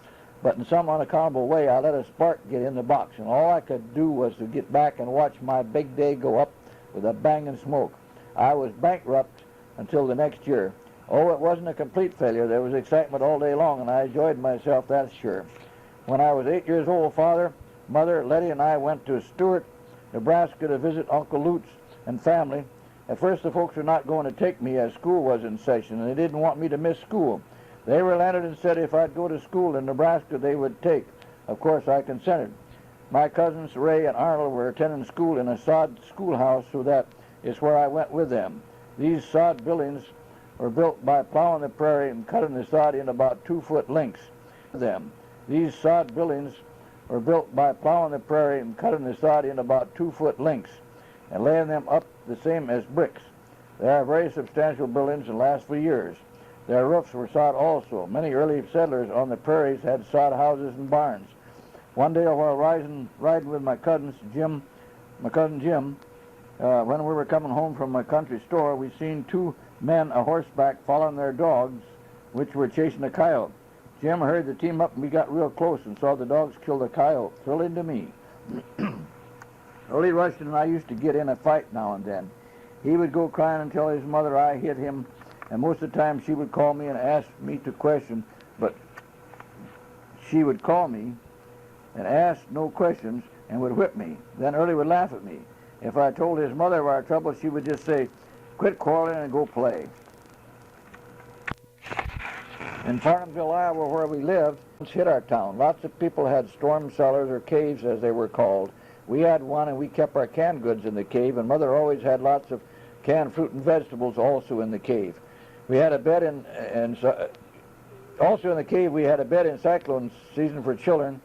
but in some unaccountable way, I let a spark get in the box, and all I could do was to get back and watch my big day go up with a bang and smoke. I was bankrupt until the next year. Oh, it wasn't a complete failure. There was excitement all day long, and I enjoyed myself, that's sure. When I was 8 years old, Father, Mother, Letty, and I went to Stewart, Nebraska to visit Uncle Lutz and family. At first, the folks were not going to take me as school was in session, and they didn't want me to miss school. They relented and said if I'd go to school in Nebraska, they would take. Of course, I consented. My cousins, Ray and Arnold, were attending school in a sod schoolhouse, so that is where I went with them. These sod buildings were built by plowing the prairie and cutting the sod in about 2-foot lengths. These sod buildings were built by plowing the prairie and cutting the sod in about 2-foot lengths and laying them up the same as bricks. They are very substantial buildings and last for years. Their roofs were sod also. Many early settlers on the prairies had sod houses and barns. One day while riding with my cousin Jim, when we were coming home from my country store, we seen 2 men a horseback following their dogs, which were chasing a coyote. Jim heard the team up, and we got real close and saw the dogs kill the coyote. Thrilling to me. Early Rushton and I used to get in a fight now and then. He would go crying and tell his mother I hit him, and most of the time she would call me and ask me to question, but she would call me and ask no questions and would whip me. Then Early would laugh at me. If I told his mother of our trouble, she would just say, "Quit quarreling and go play." In Farnhamville, Iowa, where we lived, hit our town. Lots of people had storm cellars, or caves as they were called. We had one, and we kept our canned goods in the cave, and Mother always had lots of canned fruit and vegetables also in the cave. We had a bed also in the cave we had a bed in cyclone season for children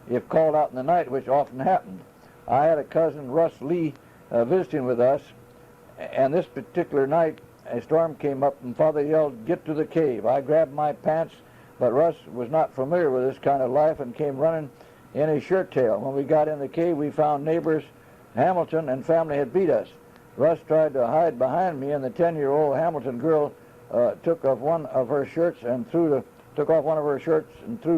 if called out in the night, which often happened. I had a cousin, Russ Lee, visiting with us, and this particular night a storm came up and Father yelled, "Get to the cave." I grabbed my pants, but Russ was not familiar with this kind of life and came running in his shirt tail. When we got in the cave, we found neighbors Hamilton and family had beat us. Russ tried to hide behind me, and the 10-year-old Hamilton girl took off one of her shirts and threw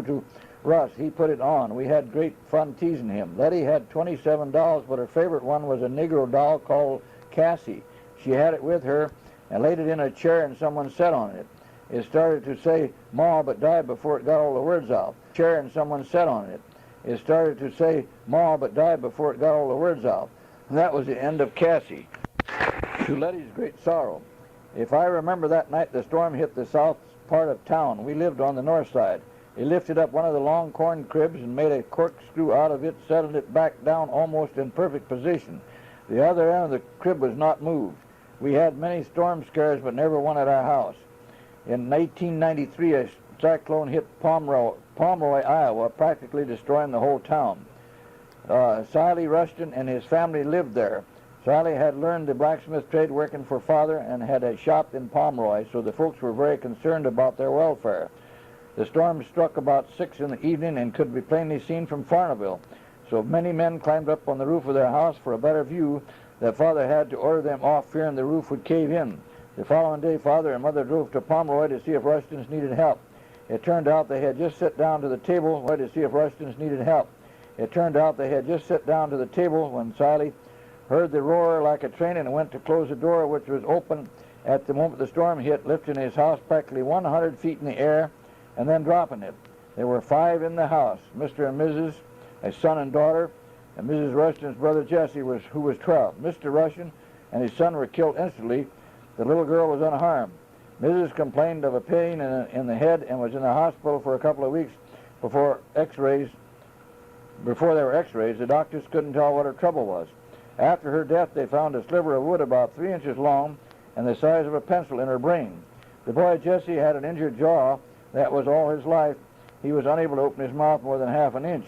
to Russ. He put it on. We had great fun teasing him. Letty had 27 dolls, but her favorite one was a Negro doll called Cassie. She had it with her and laid it in a chair, and someone sat on it. It started to say "Ma," but died before it got all the words out. Chair, and someone sat on it. It started to say "Ma," but died before it got all the words out. And that was the end of Cassie, to Letty's great sorrow. If I remember that night, the storm hit the south part of town. We lived on the north side. It lifted up one of the long corn cribs and made a corkscrew out of it, settled it back down almost in perfect position. The other end of the crib was not moved. We had many storm scares, but never one at our house. In 1893, a cyclone hit Pomeroy, Iowa, practically destroying the whole town. Siley Rushton and his family lived there. Siley had learned the blacksmith trade working for Father and had a shop in Pomeroy, so the folks were very concerned about their welfare. The storm struck about 6 in the evening and could be plainly seen from Farnhamville, so many men climbed up on the roof of their house for a better view that Father had to order them off, fearing the roof would cave in. The following day, Father and Mother drove to Pomeroy to see if Rushtons needed help. It turned out they had just sat down to the table when Siley heard the roar like a train and went to close the door, which was open at the moment the storm hit, lifting his house practically 100 feet in the air and then dropping it. There were 5 in the house, Mr. and Mrs., a son and daughter, and Mrs. Rushton's brother Jesse, who was 12. Mr. Rushton and his son were killed instantly. The little girl was unharmed. Mrs. complained of a pain in the head and was in the hospital for a couple of weeks before there were x-rays. The doctors couldn't tell what her trouble was. After her death, they found a sliver of wood about 3 inches long and the size of a pencil in her brain. The boy Jesse had an injured jaw. That was all his life. He was unable to open his mouth more than half an inch.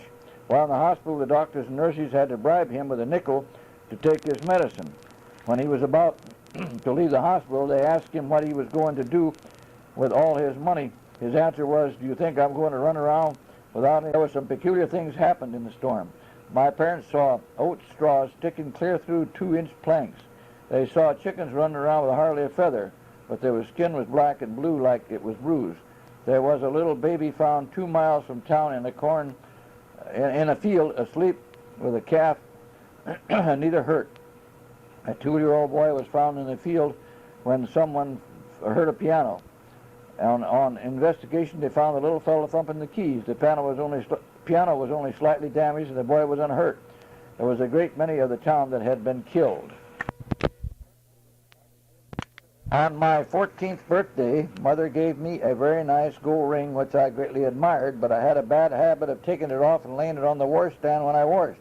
While in the hospital, the doctors and nurses had to bribe him with a nickel to take his medicine. When he was about to leave the hospital, they asked him what he was going to do with all his money. His answer was, "Do you think I'm going to run around without any?" There were some peculiar things happened in the storm. My parents saw oat straws sticking clear through 2-inch planks. They saw chickens running around with hardly a feather, but their skin was black and blue like it was bruised. There was a little baby found 2 miles from town in a field, asleep with a calf, neither hurt. A 2-year-old boy was found in the field when someone heard a piano. On investigation, they found the little fellow thumping the keys. The piano was only slightly damaged, and the boy was unhurt. There was a great many of the town that had been killed. On my 14th birthday, Mother gave me a very nice gold ring, which I greatly admired, but I had a bad habit of taking it off and laying it on the washstand when I washed,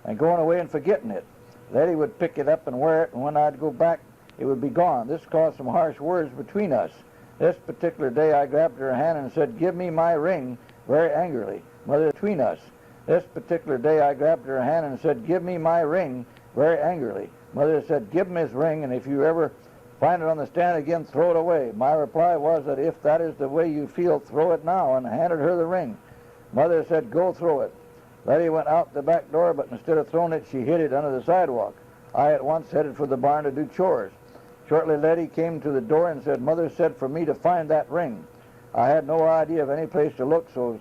and going away and forgetting it. Letty would pick it up and wear it, and when I'd go back, it would be gone. This caused some harsh words between us. This particular day, I grabbed her hand and said, "Give me my ring," very angrily. Mother, between us. This particular day, I grabbed her hand and said, "Give me my ring," very angrily. Mother said, "Give him his ring, and if you ever find it on the stand again, throw it away." My reply was that if that is the way you feel, throw it now, and handed her the ring. Mother said, "Go throw it." Letty went out the back door, but instead of throwing it, she hid it under the sidewalk. I at once headed for the barn to do chores. Shortly, Letty came to the door and said, "Mother said for me to find that ring." I had no idea of any place to look, so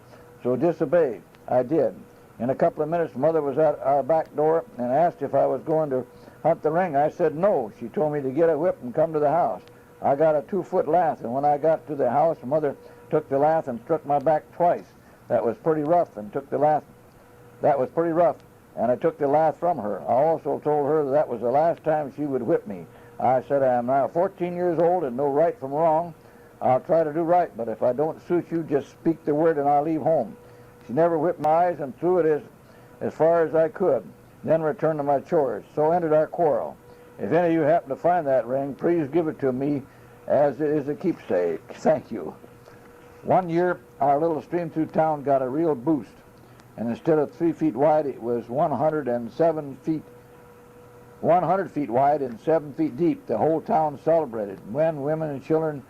disobeyed. I did. In a couple of minutes, Mother was at our back door and asked if I was going to hunt the ring? I said no. She told me to get a whip and come to the house. I got a 2-foot lath, and when I got to the house, Mother took the lath and struck my back twice. That was pretty rough, and took the lath. That was pretty rough, and I took the lath from her. I also told her that was the last time she would whip me. I said, I am now 14 years old and know right from wrong. I'll try to do right, but if I don't suit you, just speak the word and I'll leave home. She never whipped my eyes and threw it as far as I could, then returned to my chores. So ended our quarrel. If any of you happen to find that ring, please give it to me as it is a keepsake. Thank you. One year, our little stream through town got a real boost, and instead of 3 feet wide, it was 100 feet wide and 7 feet deep. The whole town celebrated. Men, women, and children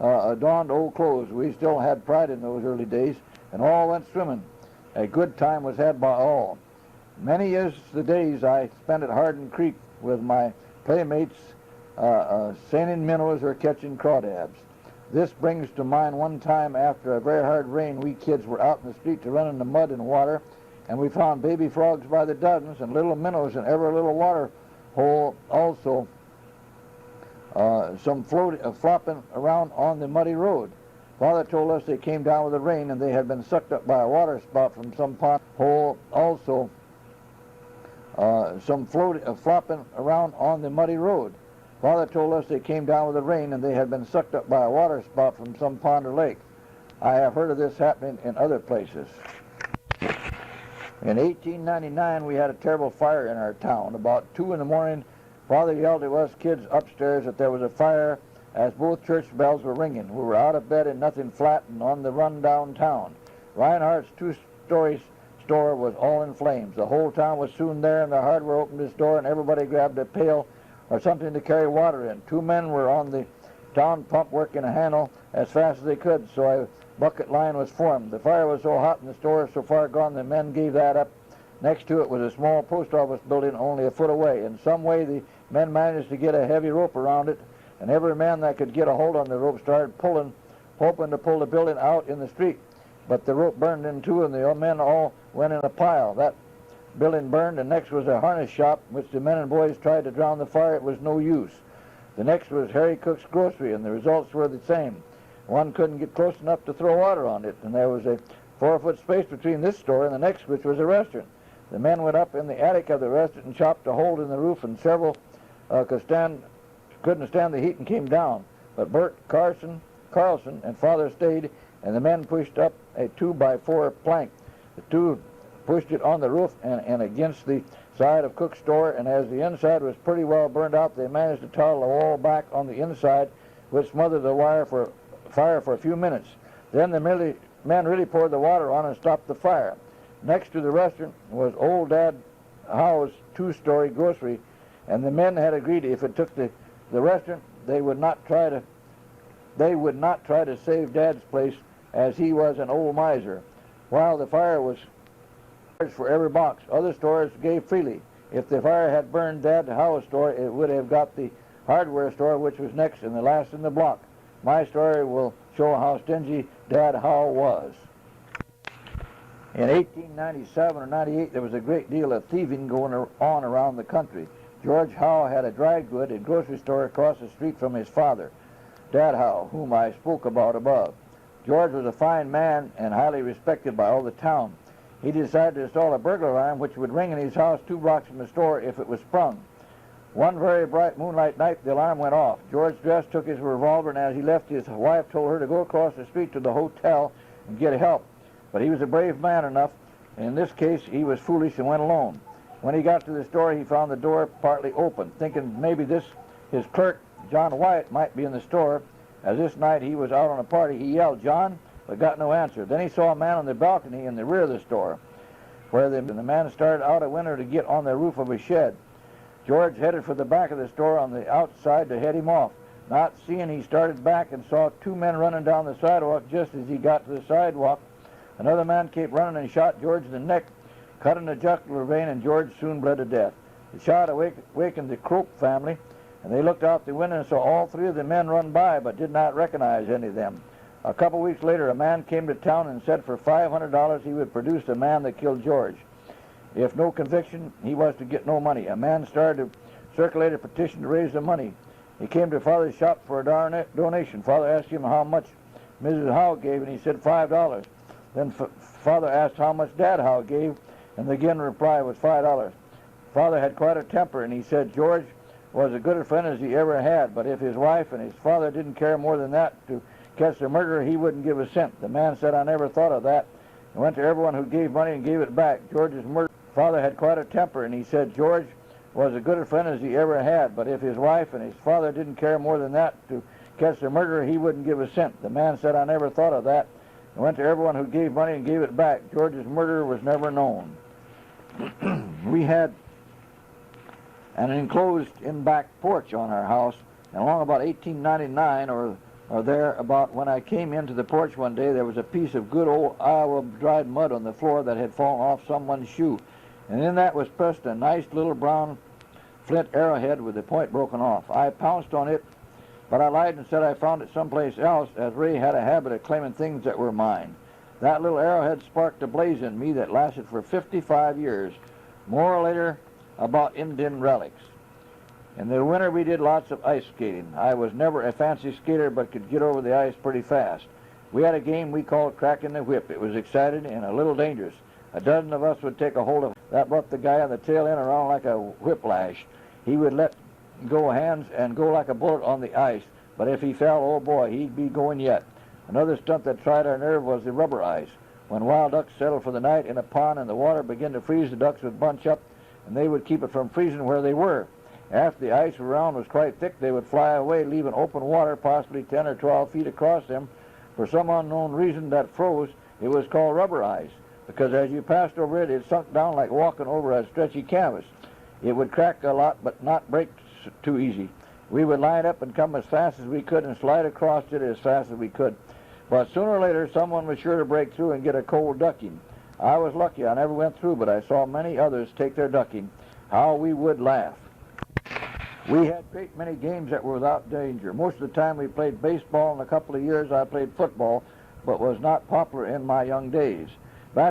adorned old clothes. We still had pride in those early days, and all went swimming. A good time was had by all. Many is the days I spent at Hardin Creek with my playmates, seining minnows or catching crawdads. This brings to mind one time after a very hard rain, we kids were out in the street to run in the mud and water, and we found baby frogs by the dozens and little minnows in every little water hole. Also, some flopping around on the muddy road. Father told us they came down with the rain and they had been sucked up by a water spout from some pond hole. Also, some flopping around on the muddy road. Father told us they came down with the rain and they had been sucked up by a water spout from some pond or lake. I have heard of this happening in other places. In 1899, we had a terrible fire in our town. About 2 in the morning, Father yelled to us kids upstairs that there was a fire as both church bells were ringing. We were out of bed in nothing flat and on the run downtown. Reinhardt's 2-story store was all in flames. The whole town was soon there, and the hardware opened its door, and everybody grabbed a pail or something to carry water in. 2 men were on the town pump working a handle as fast as they could, so a bucket line was formed. The fire was so hot and the store so far gone, the men gave that up. Next to it was a small post office building only a foot away. In some way, the men managed to get a heavy rope around it, and every man that could get a hold on the rope started pulling, hoping to pull the building out in the street. But the rope burned in two, and the men all went in a pile. That building burned, and next was a harness shop, which the men and boys tried to drown the fire. It was no use. The next was Harry Cook's grocery, and the results were the same. One couldn't get close enough to throw water on it, and there was a 4-foot space between this store and the next, which was a restaurant. The men went up in the attic of the restaurant and chopped a hole in the roof, and several couldn't stand the heat and came down. But Bert Carlson and Father stayed, and the men pushed up a 2x4 plank. The two pushed it on the roof and against the side of Cook's store, and as the inside was pretty well burned out, they managed to towel the wall back on the inside, which smothered the fire for a few minutes. Then the men really poured the water on and stopped the fire. Next to the restaurant was old Dad Howe's 2-story grocery, and the men had agreed if it took the restaurant, they would not try to save Dad's place, as he was an old miser. While the fire was charged for every box, other stores gave freely. If the fire had burned Dad Howe's store, it would have got the hardware store, which was next and the last in the block. My story will show how stingy Dad Howe was. In 1897 or 98, there was a great deal of thieving going on around the country. George Howe had a dry good and grocery store across the street from his father, Dad Howe, whom I spoke about above. George was a fine man and highly respected by all the town. He decided to install a burglar alarm which would ring in his house 2 blocks from the store if it was sprung. One very bright moonlight night, the alarm went off. George dressed, took his revolver, and as he left, his wife told her to go across the street to the hotel and get help. But he was a brave man enough, and in this case, he was foolish and went alone. When he got to the store, he found the door partly open, thinking maybe his clerk, John Wyatt, might be in the store. As this night he was out on a party, he yelled, "John," but got no answer. Then he saw a man on the balcony in the rear of the store, where the man started out a window to get on the roof of a shed. George headed for the back of the store on the outside to head him off. Not seeing, he started back and saw 2 men running down the sidewalk. Just as he got to the sidewalk, another man came running and shot George in the neck, cut in the jugular vein, and George soon bled to death. The shot awakened the Crope family, and they looked out the window and saw all 3 of the men run by, but did not recognize any of them. A couple weeks later, a man came to town and said for $500 he would produce the man that killed George. If no conviction, he was to get no money. A man started to circulated a petition to raise the money. He came to Father's shop for a donation. Father asked him how much Mrs. Howe gave, and he said $5. Then Father asked how much Dad Howe gave, and again the reply was $5. Father had quite a temper, and he said George was as good a friend as he ever had, but if his wife and his father didn't care more than that to catch the murderer, he wouldn't give a cent. The man said, I never thought of that, and went to everyone who gave money and gave it back. George's murder. Father had quite a temper, and he said George was as good a friend as he ever had, but if his wife and his father didn't care more than that to catch the murderer, he wouldn't give a cent. The man said, I never thought of that, and went to everyone who gave money and gave it back. George's murderer was never known. We had an enclosed in-back porch on our house, and along about 1899 or there about when I came into the porch one day, there was a piece of good old Iowa dried mud on the floor that had fallen off someone's shoe, and in that was pressed a nice little brown flint arrowhead with the point broken off. I pounced on it, but I lied and said I found it someplace else, as Ray had a habit of claiming things that were mine. That little arrowhead sparked a blaze in me that lasted for 55 years. More later about Indian relics. In the winter we did lots of ice skating. I was never a fancy skater, but could get over the ice pretty fast. We had a game we called cracking the whip. It was exciting and a little dangerous. A dozen of us would take a hold of that, brought the guy on the tail end around like a whiplash. He would let go hands and go like a bullet on the ice, but if he fell, oh boy, he'd be going yet. Another stunt that tried our nerve was the rubber ice. When wild ducks settled for the night in a pond and the water began to freeze, the ducks would bunch up and they would keep it from freezing where they were. After the ice around was quite thick, they would fly away, leaving open water possibly 10 or 12 feet across them. For some unknown reason that froze, it was called rubber ice, because as you passed over it, it sunk down like walking over a stretchy canvas. It would crack a lot, but not break too easy. We would line up and come as fast as we could and slide across it as fast as we could. But sooner or later, someone was sure to break through and get a cold ducking. I was lucky. I never went through, but I saw many others take their ducking. How we would laugh. We had a great many games that were without danger. Most of the time we played baseball. In a couple of years I played football, but was not popular in my young days.